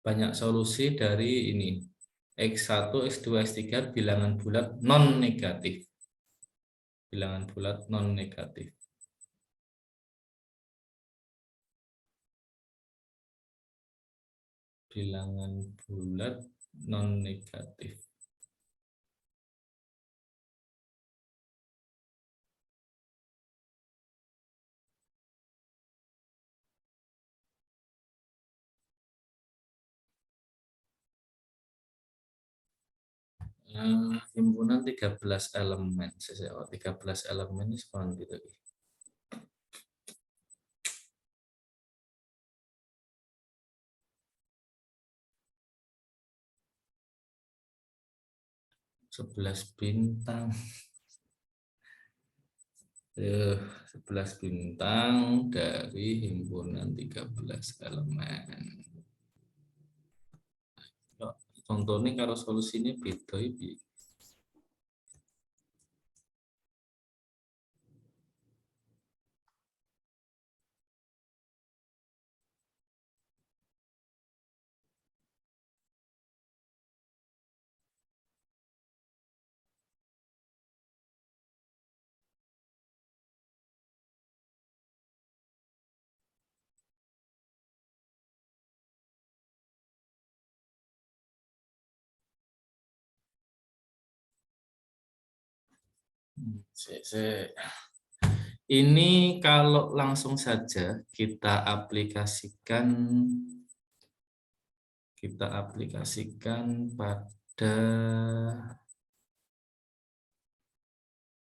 banyak solusi dari ini X1, X2, X3 bilangan bulat non negatif. Bilangan bulat non negatif. Bilangan bulat non negatif. Himpunan 13 elemen. 13 elemen ini seperti itu. Sebelas bintang. 11 bintang dari himpunan 13 elemen. Contohnya kalau solusinya beda ini. Ini kalau langsung saja kita aplikasikan pada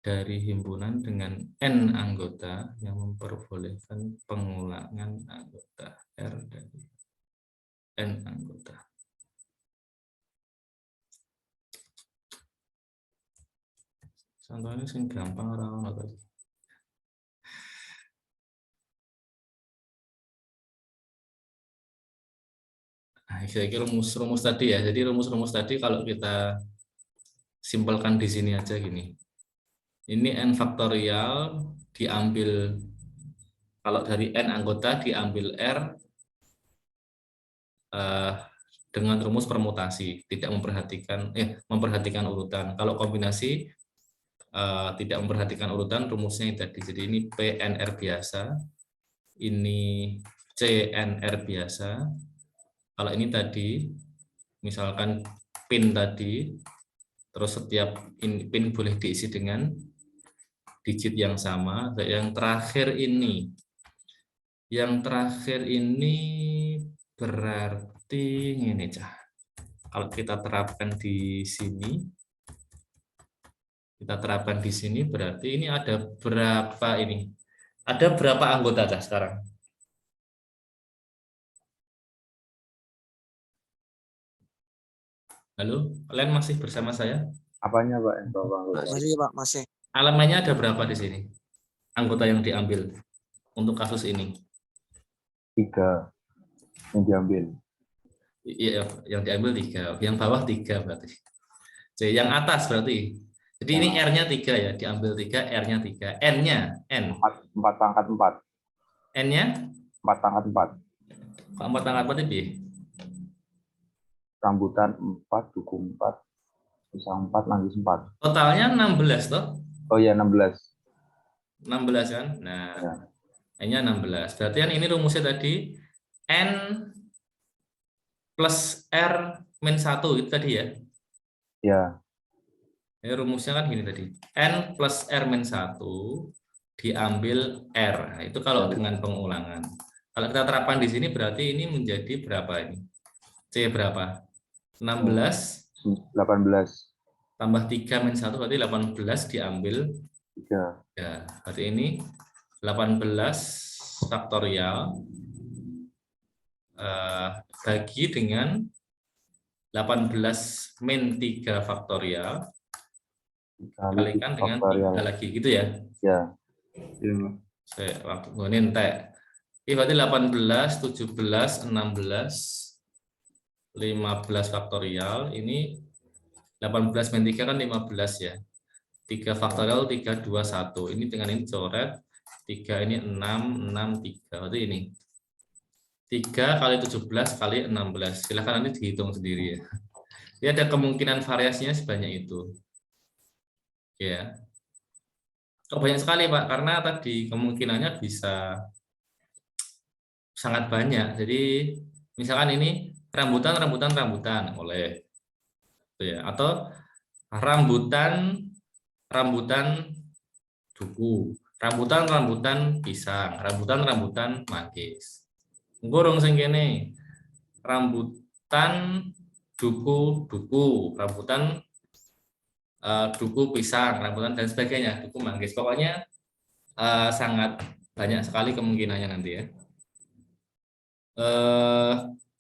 dari himpunan dengan N anggota yang memperbolehkan pengulangan anggota R dari N anggota. Contohnya sing gampang orang tadi. Nah, saya kira rumus tadi ya. Jadi rumus-rumus tadi kalau kita simpelkan di sini aja gini. Ini N faktorial diambil, kalau dari N anggota diambil R dengan rumus permutasi, tidak memperhatikan urutan. Kalau kombinasi tidak memperhatikan urutan, rumusnya tadi. Jadi ini PNR biasa, ini CNR biasa. Kalau ini tadi, misalkan pin tadi, terus setiap pin boleh diisi dengan digit yang sama. Yang terakhir ini berarti ini cah. Kalau kita terapkan di sini, berarti ini ada berapa ini? Ada berapa anggota cah sekarang? Halo, kalian masih bersama saya? Apanya Pak? Masih Pak, masih. Elemennya ada berapa di sini? Anggota yang diambil untuk kasus ini? 3 yang diambil. Iya, yang diambil 3. Yang bawah 3 berarti. Jadi yang atas berarti. Jadi ini R-nya 3 ya, diambil 3, R-nya 3. N-nya, N. 4 pangkat 4. N-nya? 4 pangkat 4. Kok 4 pangkat 4 itu? Rambutan 4, buku 4, pisang 4, lanjut 4. Totalnya 16 toh? Oh iya 16. 16 kan? Nah, Ya. N-nya 16. Berarti kan ini rumusnya tadi N plus R min 1 itu tadi ya? Ya. Ya, rumusnya kan gini tadi. N plus R min 1 diambil R. Nah, itu kalau dengan pengulangan. Kalau kita terapkan di sini berarti ini menjadi berapa ini? C berapa? 16 18. tambah 3 min 1 berarti 18 diambil 3. ya. Berarti ini 18 faktorial bagi dengan 18 min 3 faktorial dikalikan dengan 3 lagi gitu ya. Ya. Saya waktu ini entek. Ini berarti 18, 17, 16, 15 faktorial. Ini 18 min 3 kan 15 ya. 3 faktorial 3, 2, 1. Ini dengan ini coret. 3 ini 6, 6, 3. Berarti ini 3 kali 17 kali 16. Silahkan nanti dihitung sendiri ya. Jadi ada kemungkinan variasinya sebanyak itu. Ya. Oh, banyak sekali, Pak, karena tadi kemungkinannya bisa sangat banyak. Jadi misalkan ini rambutan boleh, ya. Atau rambutan duku, rambutan pisang, rambutan manggis. Gorong sing kene rambutan duku, rambutan duku pisang, rambutan dan sebagainya, duku manggis. Pokoknya sangat banyak sekali kemungkinannya nanti ya.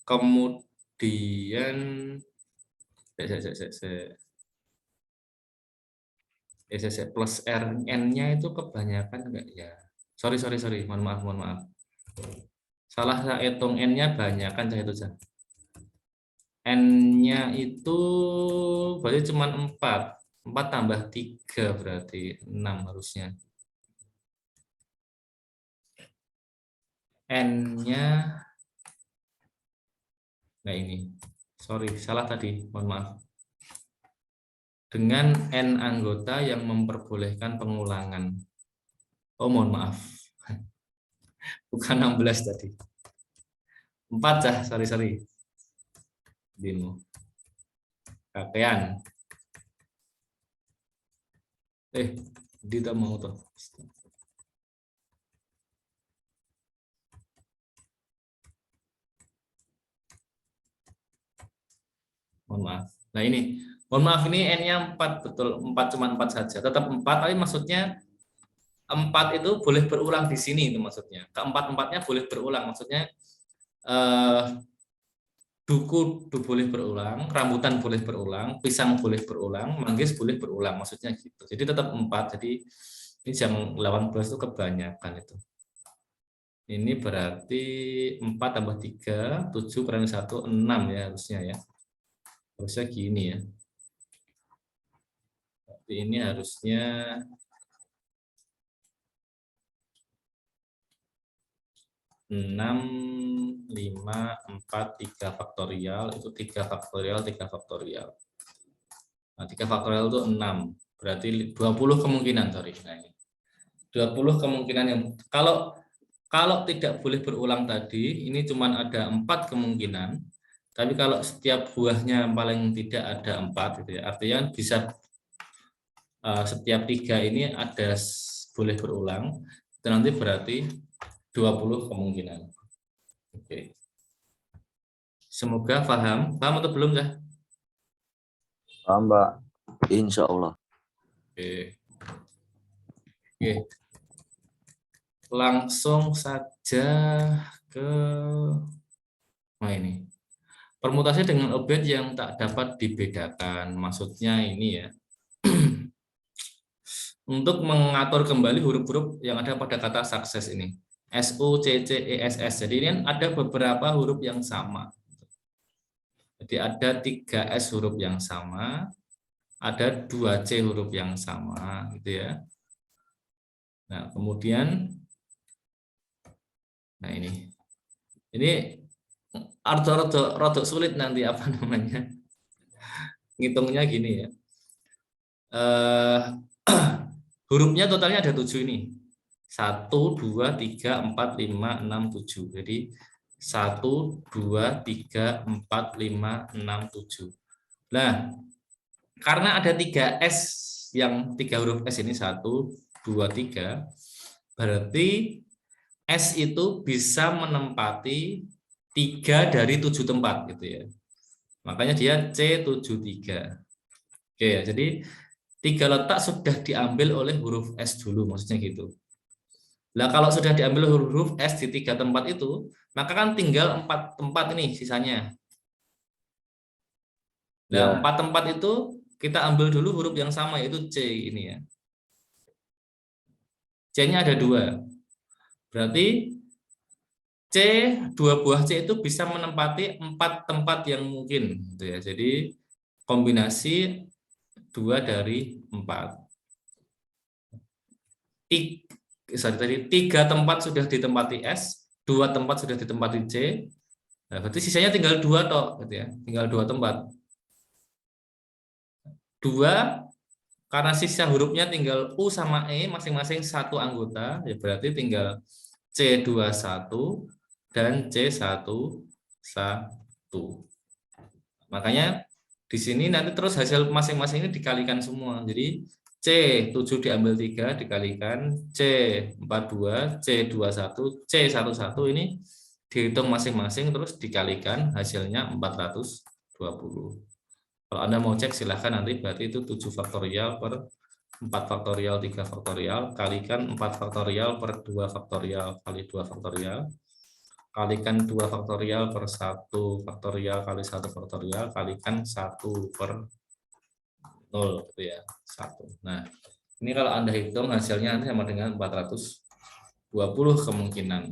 Kemudian plus RN-nya itu kebanyakan enggak ya? Sorry, mohon maaf. Salah saya hitung N-nya banyak kan saya itu saja. N-nya itu berarti cuma 4. 4 tambah 3 berarti 6 harusnya. N-nya nah ini. Sorry, salah tadi. Mohon maaf. Dengan N anggota yang memperbolehkan pengulangan. Oh, mohon maaf. Bukan 16 tadi. 4 cah, sorry. Dino. Kakean. Dia mau tuh. Mohon maaf. Nah ini, mohon maaf ini N-nya 4 betul, 4 cuma 4 saja. Tetap 4, tapi maksudnya 4 itu boleh berulang di sini itu maksudnya. Keempat-empatnya boleh berulang, maksudnya duku boleh berulang, rambutan boleh berulang, pisang boleh berulang, manggis boleh berulang, maksudnya gitu. Jadi tetap 4. Jadi ini jam 18 itu kebanyakan itu. Ini berarti 4 tambah 3, 7 kurang 1, 6 ya harusnya ya. Harusnya gini ya. Berarti ini harusnya 6, 5, 4, 3 faktorial, itu 3 faktorial. Nah, 3 faktorial itu 6, berarti 20 kemungkinan, sorry. Nah, ini 20 kemungkinan yang, kalau tidak boleh berulang tadi, ini cuma ada 4 kemungkinan, tapi kalau setiap buahnya paling tidak ada 4, gitu ya, artinya bisa setiap 3 ini ada boleh berulang, itu nanti berarti 20 kemungkinan. Oke. Semoga paham atau belum ya? Paham, Mbak. Insya Allah. Oke. Langsung saja ke ini. Permutasi dengan objek yang tak dapat dibedakan. Maksudnya ini ya. Untuk mengatur kembali huruf-huruf yang ada pada kata sukses ini. SUCCESS. Jadi ini ada beberapa huruf yang sama. Jadi ada 3S huruf yang sama, ada 2C huruf yang sama, gitu ya. Nah, kemudian, nah ini rada sulit nanti apa namanya, ngitungnya gini ya. Hurufnya totalnya ada 7 ini. 1, 2, 3, 4, 5, 6, 7. Jadi 1, 2, 3, 4, 5, 6, 7. Nah, karena ada 3S, yang 3 huruf S ini 1, 2, 3, berarti S itu bisa menempati 3 dari 7 tempat gitu ya. Makanya dia C73. Oke ya, jadi 3 letak sudah diambil oleh huruf S dulu, maksudnya gitu. Nah, kalau sudah diambil huruf S di 3 tempat itu, maka kan tinggal 4 tempat ini sisanya. Nah, 4 tempat itu kita ambil dulu huruf yang sama, yaitu C ini ya. C-nya ada 2. Berarti C, 2 buah C itu bisa menempati 4 tempat yang mungkin. Gitu ya. Jadi kombinasi 2 dari 4. 3 tempat sudah ditempati S, 2 tempat sudah ditempati C. Nah, berarti sisanya tinggal 2 toh, gitu ya. Tinggal 2 tempat. 2, karena sisa hurufnya tinggal U sama E, masing-masing satu anggota, ya berarti tinggal C21 dan C11. Makanya di sini nanti terus hasil masing-masing ini dikalikan semua. Jadi C7 diambil 3 dikalikan C42, C21, C11 ini dihitung masing-masing terus dikalikan hasilnya 420. Kalau Anda mau cek silahkan nanti, berarti itu 7 faktorial per 4 faktorial 3 faktorial kalikan 4 faktorial per 2 faktorial kali 2 faktorial kalikan 2 faktorial per 1 faktorial kali 1 faktorial kalikan 1 per 0 gitu ya, 1. Nah, ini kalau Anda hitung hasilnya nanti sama dengan 420 kemungkinan.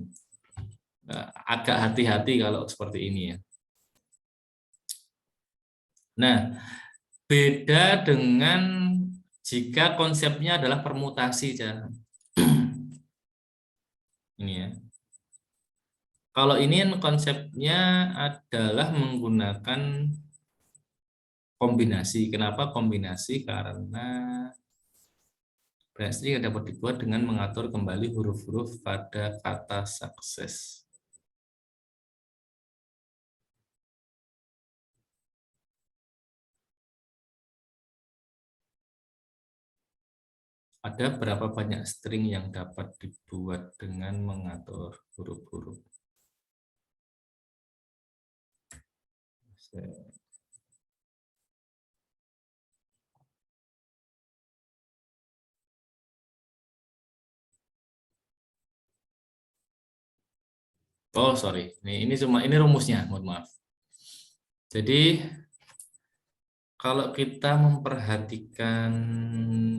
Nah, agak hati-hati kalau seperti ini ya. Nah, beda dengan jika konsepnya adalah permutasi, ini ya. Kalau ini konsepnya adalah menggunakan kombinasi. Kenapa kombinasi? Karena berarti dapat dibuat dengan mengatur kembali huruf-huruf pada kata sukses. Ada berapa banyak string yang dapat dibuat dengan mengatur huruf-huruf? Oh, sorry. Ini rumusnya, mohon maaf. Jadi kalau kita memperhatikan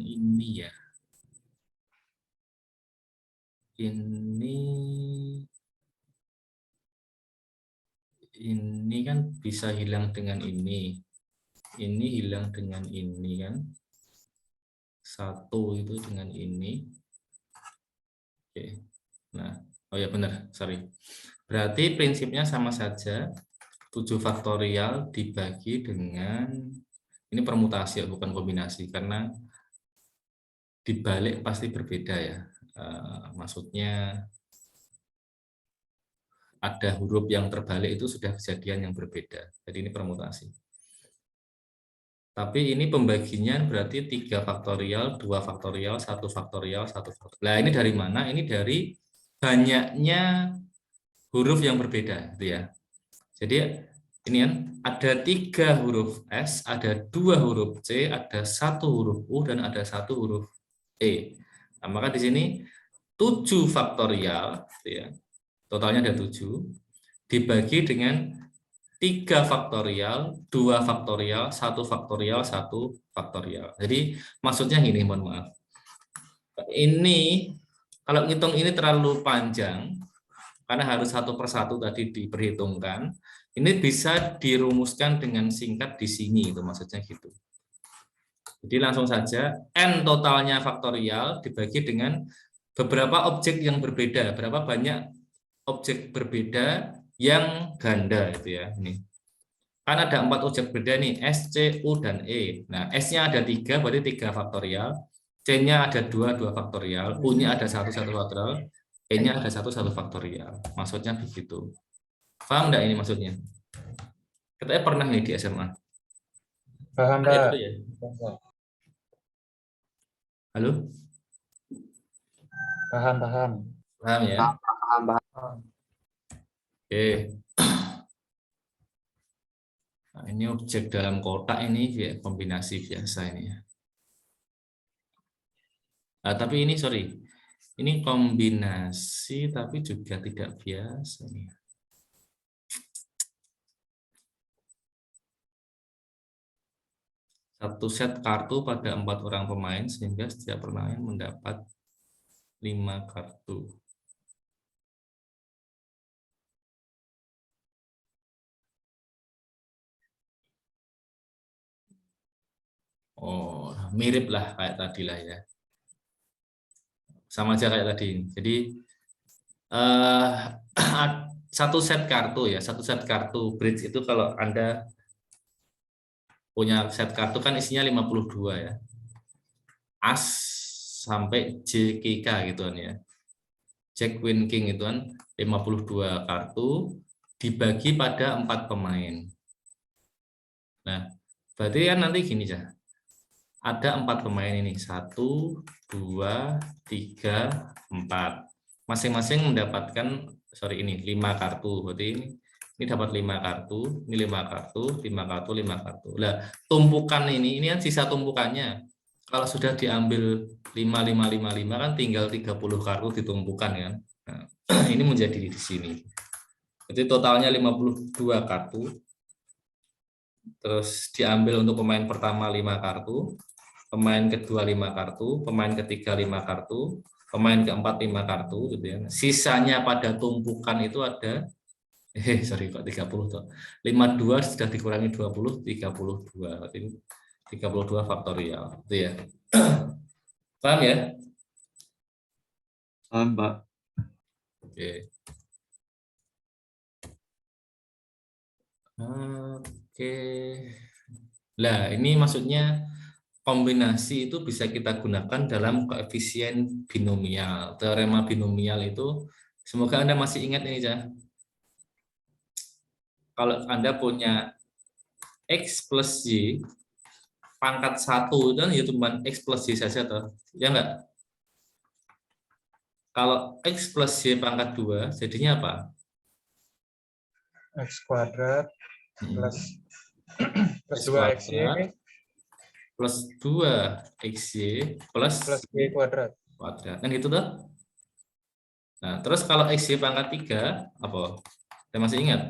ini ya. Ini kan bisa hilang dengan ini hilang dengan ini kan, 1 itu dengan ini. Oke. Nah, oh ya benar, sorry. Berarti prinsipnya sama saja, 7 faktorial dibagi dengan, ini permutasi ya, bukan kombinasi, karena dibalik pasti berbeda ya. Maksudnya ada huruf yang terbalik itu sudah kejadian yang berbeda. Jadi ini permutasi. Tapi ini pembaginya berarti 3 faktorial, 2 faktorial, 1 faktorial, 1 faktorial. Nah, ini dari mana? Ini dari banyaknya huruf yang berbeda, gitu ya. Jadi ini kan ada 3 huruf S, ada 2 huruf C, ada 1 huruf U, dan ada 1 huruf E. Nah, maka di sini 7 faktorial, gitu ya. Totalnya ada 7, dibagi dengan 3 faktorial, 2 faktorial, 1 faktorial, 1 faktorial. Jadi maksudnya gini, mohon maaf. Ini kalau ngitung ini terlalu panjang karena harus satu persatu tadi diperhitungkan. Ini bisa dirumuskan dengan singkat di sini, itu maksudnya gitu. Jadi langsung saja n totalnya faktorial dibagi dengan beberapa objek yang berbeda, berapa banyak objek berbeda yang ganda itu ya. Ini kan ada 4 objek berbeda nih, S, C, U, dan E. Nah, S-nya ada 3, berarti 3 faktorial. C-nya ada 2 faktorial. U-nya ada 1 faktorial. E-nya ada 1 faktorial. Maksudnya begitu. Paham nggak ini maksudnya? Katanya pernah nih di SMA. Paham, Kayak Pak. gitu ya? Halo? Paham. Paham ya? Paham. Oke. Nah, ini objek dalam kotak ini ya, kombinasi biasa ini ya. Nah, tapi ini sorry, ini kombinasi tapi juga tidak biasa nih. Satu set kartu pada 4 orang pemain sehingga setiap pemain mendapat 5 kartu. Oh, mirip lah kayak tadi lah ya. Sama aja kayak tadi. Jadi satu set kartu ya, satu set kartu bridge itu kalau Anda punya set kartu kan isinya 52 ya. As sampai JKK gitu kan ya. Jack, Queen, King itu kan 52 kartu dibagi pada 4 pemain. Nah, berarti kan nanti gini ya. Ada 4 pemain ini. 1, 2, 3, 4. Masing-masing mendapatkan, sorry ini 5 kartu. Berarti ini dapat 5 kartu, ini 5 kartu, 5 kartu, 5 kartu. Nah, tumpukan ini kan sisa tumpukannya. Kalau sudah diambil 5, 5, 5, 5 kan tinggal 30 kartu ditumpukan kan. Nah, ini menjadi di sini. Jadi totalnya 52 kartu. Terus diambil untuk pemain pertama 5 kartu, pemain kedua 5 kartu, pemain ketiga 5 kartu, pemain keempat 5 kartu gitu ya. Sisanya pada tumpukan itu ada sorry kok 30 tuh. 52 sudah dikurangi 20, 32. Berarti 32 faktorial gitu ya. Paham ya? Paham, Pak. Oke. Oke. Nah, ini maksudnya kombinasi itu bisa kita gunakan dalam koefisien binomial. Teorema binomial itu, semoga Anda masih ingat ini, Cah. Kalau Anda punya X plus Y, pangkat 1 itu kan ya cuma X plus Y saja, toh. Ya enggak? Kalau X plus Y pangkat 2, jadinya apa? X kuadrat plus X 2xy kuadrat plus 2xy plus y kuadrat. kuadrat. Kan gitu tuh. Nah, terus kalau xy pangkat 3, apa? Saya masih ingat?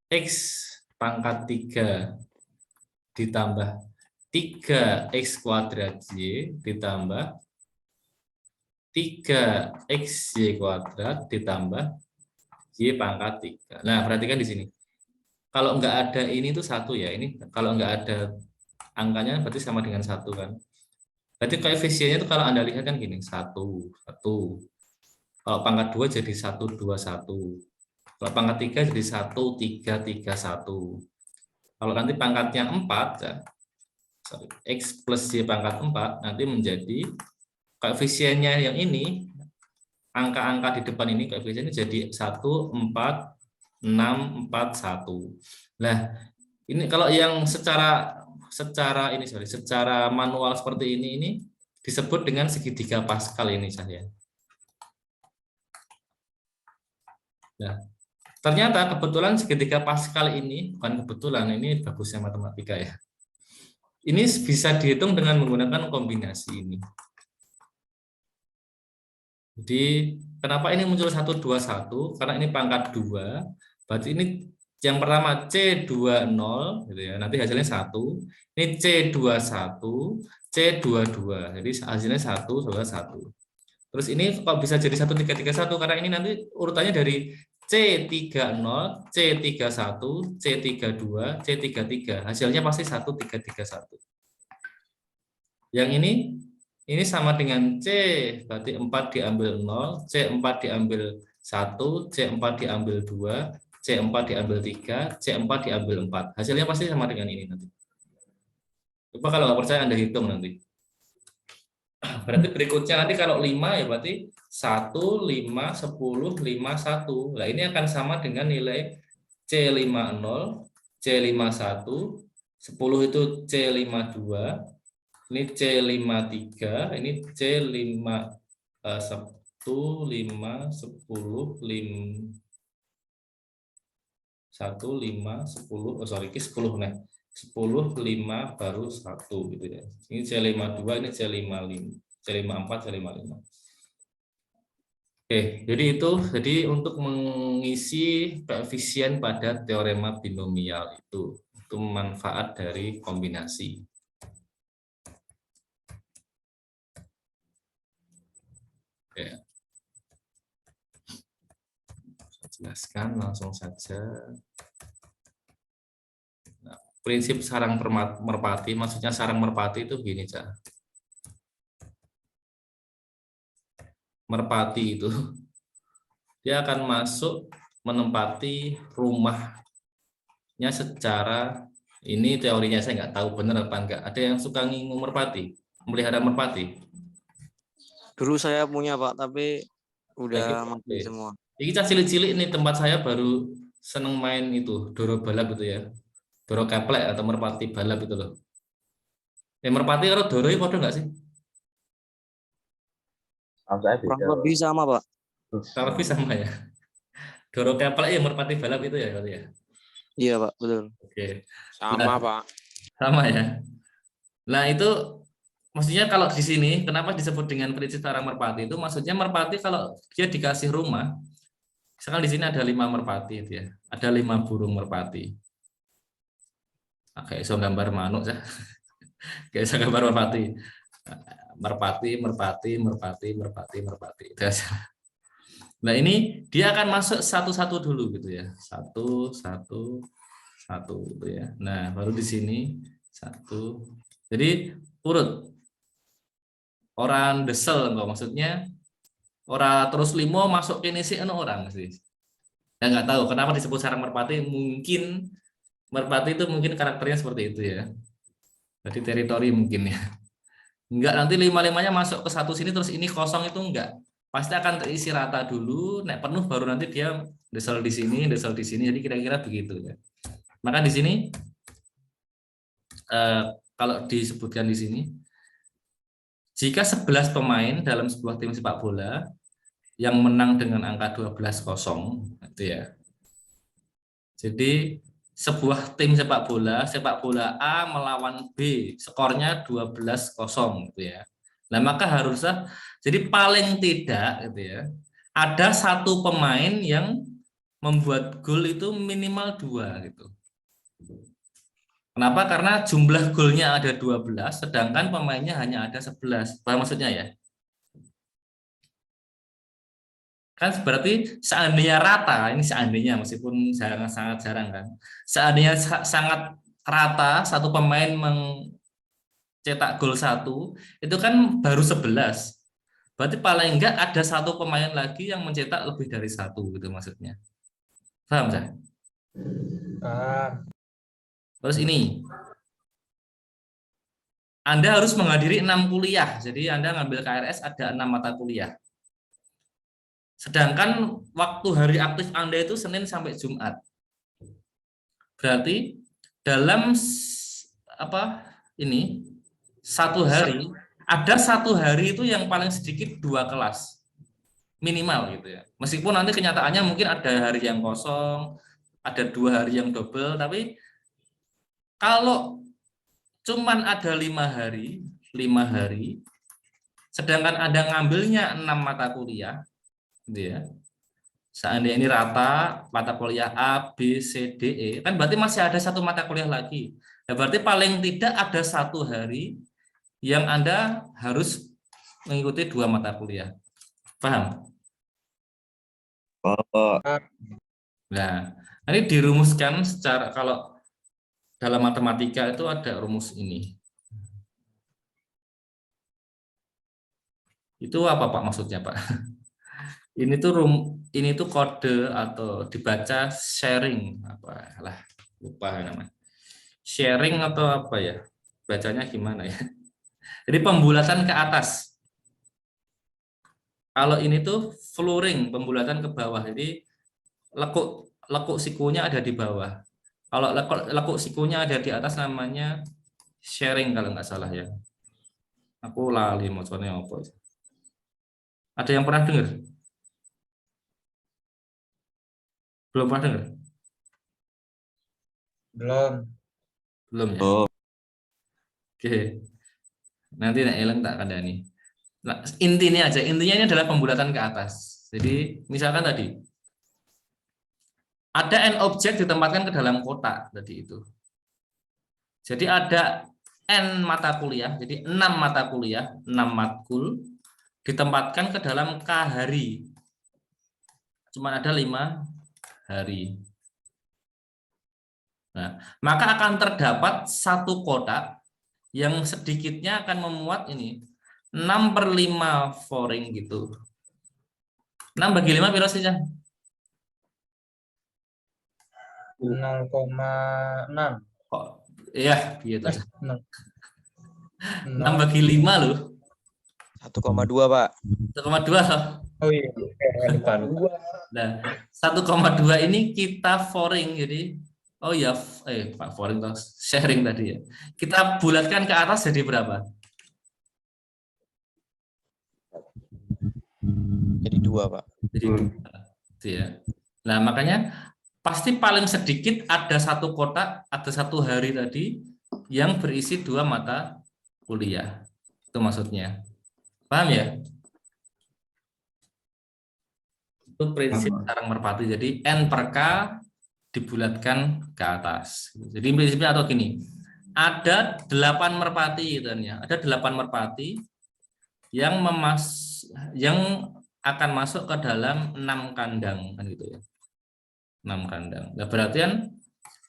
X pangkat 3 ditambah 3x kuadrat y ditambah 3xy kuadrat ditambah y pangkat 3. Nah, perhatikan di sini. Kalau nggak ada ini tuh 1 ya. Ini kalau nggak ada angkanya berarti sama dengan 1 kan. Berarti koefisiennya itu kalau Anda lihat kan gini, 1, 1. Kalau pangkat 2 jadi 1, 2, 1. Kalau pangkat 3 jadi 1, 3, 3, 1. Kalau nanti pangkatnya 4, ya, X plus Y pangkat 4, nanti menjadi koefisiennya yang ini, angka-angka di depan ini koefisiennya jadi 1, 4, 6, 4, 1. Nah, ini kalau yang secara manual seperti ini disebut dengan segitiga Pascal ini saya. Nah, ternyata kebetulan segitiga Pascal ini, bukan kebetulan, ini bagusnya matematika ya. Ini bisa dihitung dengan menggunakan kombinasi ini. Jadi, kenapa ini muncul 1, 2, 1? Karena ini pangkat 2, berarti ini yang pertama C20, gitu ya. Nanti hasilnya 1. Ini C21, C22. Jadi hasilnya 1, 1. Terus ini kok bisa jadi 1, 3, 3, 1? Karena ini nanti urutannya dari C30, C31, C32, C33. Hasilnya pasti 1, 3, 3, 1. Yang ini sama dengan C, berarti 4 diambil 0, C4 diambil 1, C4 diambil 2, C4 diambil 3, C4 diambil 4. Hasilnya pasti sama dengan ini nanti. Coba kalau nggak percaya Anda hitung nanti. Berarti berikutnya nanti kalau 5 ya berarti 1, 5, 10, 5, 1. Nah ini akan sama dengan nilai C50, C51, 10 itu C52, ini C53, ini C5, 1, 5, 10, 5, 1, 5, 10, oh sorry, ini 10 nih. 10, 5, baru 1 gitu ya. Ini C52, ini C55, C54, C55. Oke, jadi untuk mengisi koefisien pada teorema binomial itu manfaat dari kombinasi. Oke. Saya jelaskan langsung saja. Nah, prinsip sarang merpati, maksudnya sarang merpati itu gini, Cak. Merpati itu dia akan masuk menempati rumah secara ini teorinya saya nggak tahu benar apa enggak. Ada yang suka ngingu merpati, melihara merpati. Dulu saya punya Pak, tapi udah mati Oke. semua. Ini cilik-cilik nih tempat saya baru seneng main itu doro balap itu ya, doro keplek atau merpati balap itu loh. Merpati kalau doro itu ada nggak sih? Kalau saya Kurang beda. lebih sama Pak. Kalau bisa sama ya. Doro keplek ya merpati balap itu ya berarti ya. Iya Pak, betul. Oke. Sama Nah, Pak. sama ya. Nah itu maksudnya kalau di sini kenapa disebut dengan prinsip sarang merpati itu maksudnya merpati kalau dia dikasih rumah, misalkan di sini ada 5 merpati itu ya, ada 5 burung merpati. Kayak iso gambar manuk ya, kayak iso gambar merpati, merpati itu aja. Nah ini dia akan masuk satu-satu dulu gitu ya, satu gitu ya. Nah baru di sini satu, jadi urut. Orang desel enggak maksudnya orang terus limo masuk ke nisi orang sih. Ya nggak tahu kenapa disebut sarang merpati, mungkin merpati itu mungkin karakternya seperti itu ya. Jadi teritori mungkin ya. Enggak nanti 5-5-nya masuk ke satu sini terus ini kosong itu enggak. Pasti akan terisi rata dulu, nek penuh baru nanti dia desel di sini. Jadi kira-kira begitu ya. Maka di sini kalau disebutkan di sini jika 11 pemain dalam sebuah tim sepak bola yang menang dengan angka 12-0 itu ya. Jadi sebuah tim sepak bola A melawan B, skornya 12-0 gitu ya. Nah, maka harusnya jadi paling tidak gitu ya, ada satu pemain yang membuat gol itu minimal 2 gitu. Kenapa? Karena jumlah golnya ada 12, sedangkan pemainnya hanya ada 11. Paham maksudnya ya? Kan berarti seandainya rata, ini seandainya meskipun sangat jarang kan. Seandainya sangat rata, satu pemain mencetak gol 1, itu kan baru 11. Berarti paling enggak ada satu pemain lagi yang mencetak lebih dari 1 gitu maksudnya. Paham ya? Terus ini, Anda harus menghadiri 6 kuliah. Jadi Anda ngambil KRS ada 6 mata kuliah. Sedangkan waktu hari aktif Anda itu Senin sampai Jumat. Berarti dalam satu hari, ada satu hari itu yang paling sedikit 2 kelas minimal gitu ya. Meskipun nanti kenyataannya mungkin ada hari yang kosong, ada 2 hari yang double, tapi kalau cuman ada 5 hari, sedangkan Anda ngambilnya 6 mata kuliah, gitu ya. Seandainya ini rata mata kuliah A, B, C, D, E, kan berarti masih ada satu mata kuliah lagi. Ya, berarti paling tidak ada satu hari yang Anda harus mengikuti 2 mata kuliah. Paham? Nah, ini dirumuskan secara kalau dalam matematika itu ada rumus ini. Itu apa Pak maksudnya Pak? Ini tuh kode atau dibaca sharing lupa namanya. Sharing atau apa ya? Bacanya gimana ya? Jadi pembulatan ke atas. Kalau ini tuh floating, pembulatan ke bawah. Jadi lekuk sikunya ada di bawah. Kalau lekuk sikunya ada di atas namanya sharing kalau nggak salah ya. Aku lali maksudnya apa. Ada yang pernah dengar? Belum pernah dengar? Belum ya? Oke. Nanti nak Ellen tak kandani. Nah, intinya ini adalah pembulatan ke atas. Jadi misalkan tadi ada n objek ditempatkan ke dalam kotak tadi itu. Jadi ada n mata kuliah, jadi 6 mata kuliah, 6 matkul ditempatkan ke dalam K hari. Cuma ada 5 hari. Nah, maka akan terdapat satu kotak yang sedikitnya akan memuat ini 6/5 foring gitu. 6 bagi 5 berapa saja? 0,6. Kok iya, gitu. 6 0. bagi 5 loh. 1,2 Pak. 1,2 loh. Oh iya, lupa. Nah, 1,2 ini kita foring, jadi oh ya, Pak foring toh, sharing tadi ya. Kita bulatkan ke atas jadi berapa? Jadi 2 Pak. Jadi 2. Gitu ya. Nah, makanya pasti paling sedikit ada satu kotak, ada satu hari tadi yang berisi 2 mata kuliah. Itu maksudnya. Paham ya? Itu prinsip sarang merpati. Jadi N per K dibulatkan ke atas. Jadi prinsipnya atau gini, ada 8 merpati gitu kan ya. Ada 8 merpati yang yang akan masuk ke dalam 6 kandang kan gitu ya. 6 kandang. Nah, berarti kan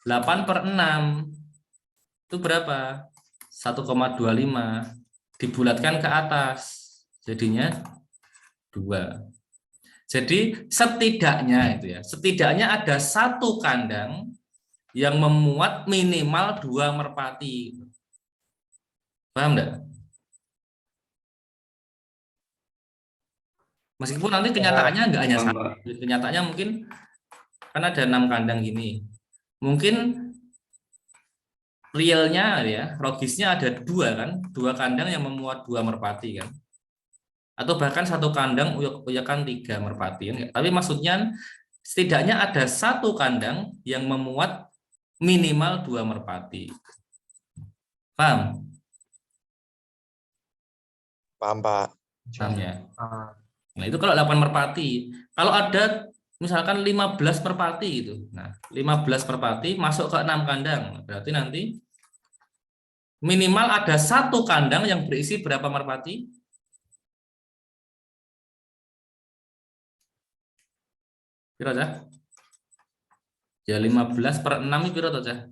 8 per 6 itu berapa? 1,25 dibulatkan ke atas. Jadinya 2. Jadi setidaknya itu ya, setidaknya ada satu kandang yang memuat minimal 2 merpati. Paham enggak? Meskipun nanti kenyataannya enggak hanya satu. Kenyataannya mungkin kan ada 6 kandang gini. Mungkin realnya ya, logisnya ada 2 kan, 2 kandang yang memuat 2 merpati kan. Atau bahkan satu kandang uyakan 3 merpati kan. Tapi maksudnya setidaknya ada satu kandang yang memuat minimal 2 merpati. Paham? Paham Pak. Paham ya? Nah, itu kalau 8 merpati. Kalau ada misalkan 15 merpati gitu. Nah, 15 merpati masuk ke 6 kandang. Berarti nanti minimal ada satu kandang yang berisi berapa merpati? Kira aja. Ya 15 per 6 itu kira aja.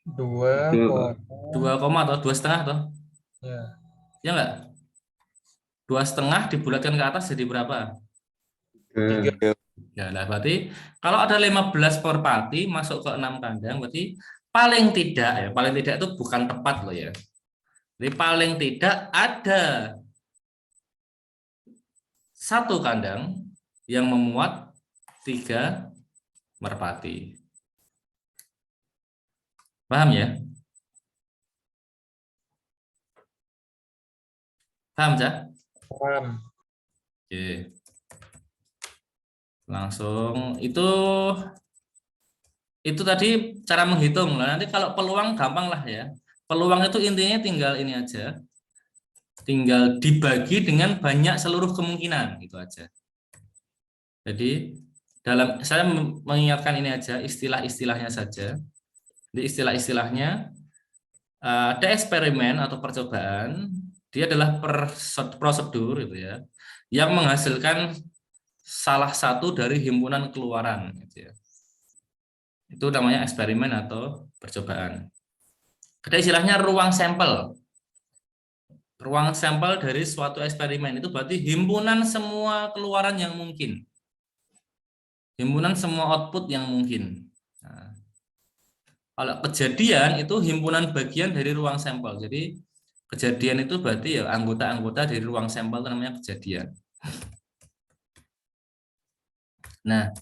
2, atau 2,5 atau? Ya. Ya enggak? 2,5 dibulatkan ke atas jadi berapa? 3. Ya, nah berarti kalau ada 15 merpati masuk ke 6 kandang, berarti paling tidak itu bukan tepat loh ya. Jadi paling tidak ada satu kandang yang memuat 3 merpati. Paham ya? Paham, Cak? Paham. Oke. Langsung itu tadi cara menghitung. Nah, nanti kalau peluang gampang lah ya. Peluang itu intinya tinggal ini aja. Tinggal dibagi dengan banyak seluruh kemungkinan gitu aja. Jadi saya mengingatkan ini aja istilah-istilahnya saja. Jadi istilah-istilahnya ada eksperimen atau percobaan, dia adalah prosedur gitu ya, yang menghasilkan salah satu dari himpunan keluaran gitu ya. Itu namanya eksperimen atau percobaan. Ada istilahnya ruang sampel. Ruang sampel dari suatu eksperimen itu berarti himpunan semua keluaran yang mungkin. Himpunan semua output yang mungkin. Nah, kalau kejadian itu himpunan bagian dari ruang sampel. Jadi kejadian itu berarti ya anggota-anggota dari ruang sampel itu namanya kejadian. Nah,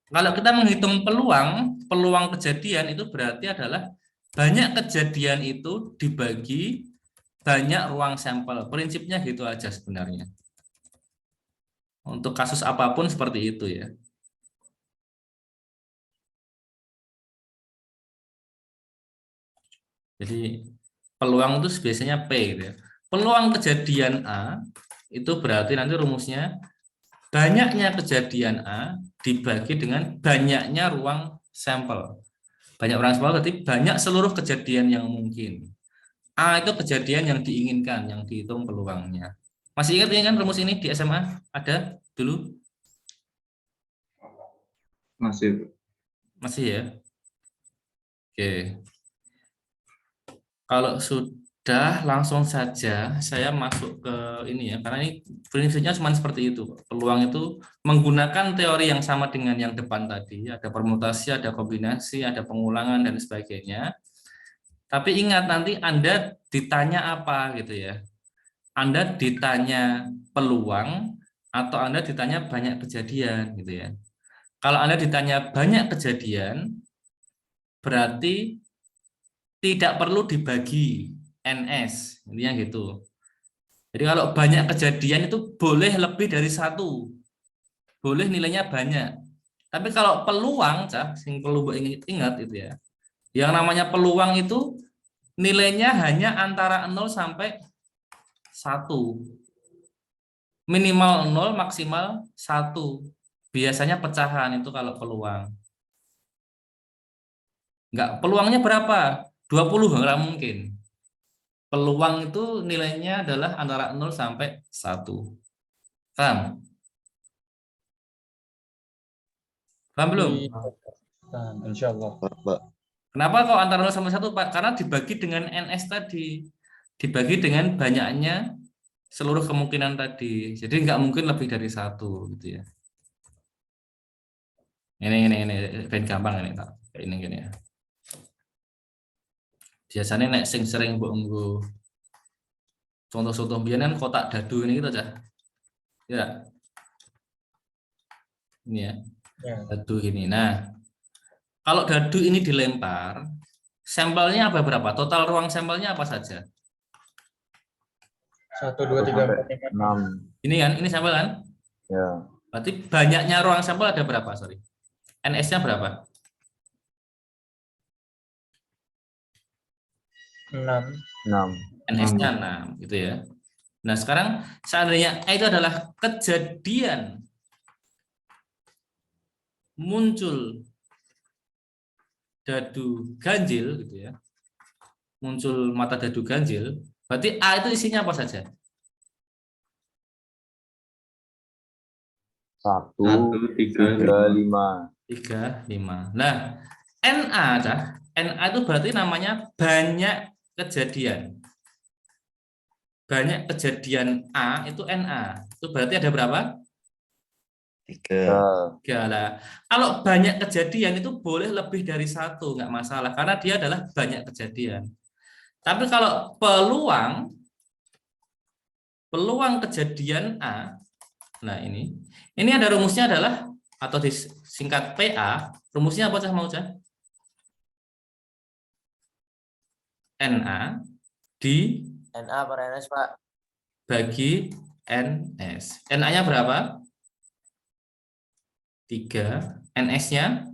kalau kita menghitung peluang kejadian itu berarti adalah banyak kejadian itu dibagi banyak ruang sampel. Prinsipnya gitu aja sebenarnya. Untuk kasus apapun seperti itu ya. Jadi peluang itu biasanya P gitu ya. Peluang kejadian A itu berarti nanti rumusnya banyaknya kejadian A dibagi dengan banyaknya ruang sampel. Banyak ruang sampel berarti banyak seluruh kejadian yang mungkin. A itu kejadian yang diinginkan, yang dihitung peluangnya. Masih ingat kan rumus ini di SMA? Ada dulu? Masih. Masih ya? Oke. Kalau Udah, langsung saja saya masuk ke ini ya, karena ini prinsipnya cuma seperti itu. Peluang itu menggunakan teori yang sama dengan yang depan tadi, ada permutasi, ada kombinasi, ada pengulangan dan sebagainya. Tapi ingat nanti Anda ditanya apa gitu ya. Anda ditanya peluang atau Anda ditanya banyak kejadian gitu ya. Kalau Anda ditanya banyak kejadian, berarti tidak perlu dibagi NS, intinya gitu. Jadi kalau banyak kejadian itu boleh lebih dari satu, boleh nilainya banyak. Tapi kalau peluang, sing perlu ingat itu ya, yang namanya peluang itu nilainya hanya antara 0 sampai 1. Minimal 0, maksimal 1. Biasanya pecahan itu kalau peluang. Enggak, peluangnya berapa? 20, enggak mungkin. Peluang itu nilainya adalah antara 0 sampai 1. Paham? Paham belum? Nah, insya Allah. Kenapa kok antara 0 sampai 1, Pak? Karena dibagi dengan NS tadi. Dibagi dengan banyaknya seluruh kemungkinan tadi. Jadi nggak mungkin lebih dari 1 gitu ya. Ini ben gampang ini, Pak. Ini gini ya. Biasanya nek sing sering mbok nggo contoh-contoh biyen kan kotak dadu ini gitu aja. Ya. Ini ya. Ya. Dadu ini. Nah, kalau dadu ini dilempar, sampelnya apa berapa? Total ruang sampelnya apa saja? 1, 2, 3, 4, 5, 6. 6. Ini kan, ini sampel kan? Ya. Berarti banyaknya ruang sampel ada berapa? Sorry. NS-nya berapa? 6. 6. NS-nya 6 gitu ya. Nah, sekarang seandainya itu adalah kejadian muncul dadu ganjil gitu ya. Muncul mata dadu ganjil, berarti A itu isinya apa saja? 1, 1, 3, 3, 5. 3, 5. Nah, NA NA itu berarti namanya banyak kejadian. Banyak kejadian A itu NA. Itu berarti ada berapa? 3. 3 lah. Kalau banyak kejadian itu boleh lebih dari 1, nggak masalah karena dia adalah banyak kejadian. Tapi kalau peluang kejadian A, nah ini ada rumusnya adalah atau disingkat PA. Rumusnya apa mau NA di NA per NS, Pak. bagi NS. NA-nya berapa? 3. NS-nya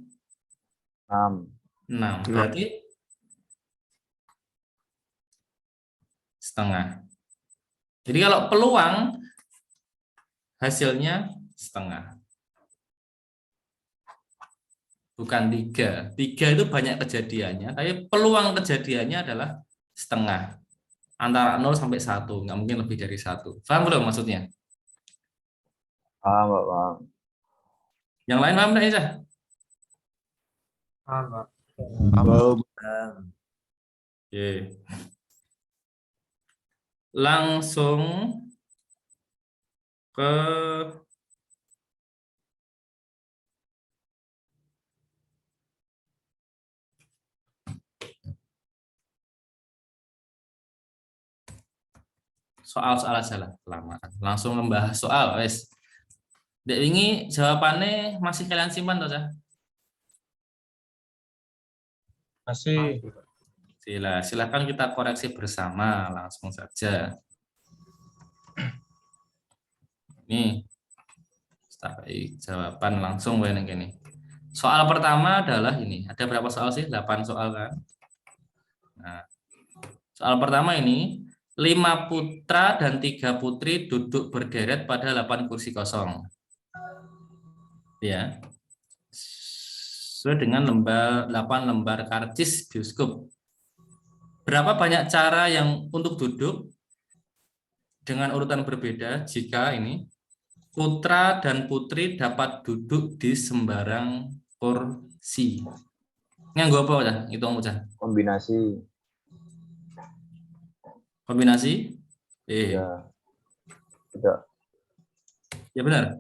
6. 6. Berarti setengah. Jadi kalau peluang hasilnya setengah. Bukan 3. 3 itu banyak kejadiannya, tapi peluang kejadiannya adalah setengah. Antara 0 sampai 1, nggak mungkin lebih dari 1. Paham belum maksudnya? Paham, Pak, paham. Yang lain paham nggak, Isa? Paham, Pak. Oke. Langsung ke soal-soal aja lah, kelamaan. Langsung membahas soal, wes. Dek ini jawabannya masih kalian simpan toh, Masih. Silakan kita koreksi bersama, langsung saja. Nih, jawaban langsung yang ini. Soal pertama adalah ini. Ada berapa soal sih? 8 soal kan? Nah, soal pertama ini, 5 putra dan 3 putri duduk berderet pada 8 kursi kosong. Ya. Sesuai dengan 8 lembar karcis bioskop. Berapa banyak cara yang untuk duduk dengan urutan berbeda jika ini putra dan putri dapat duduk di sembarang kursi. Nganggo apa, Cah? Hitung, Cah. Kombinasi. Kombinasi? Ya. Tidak. Ya benar.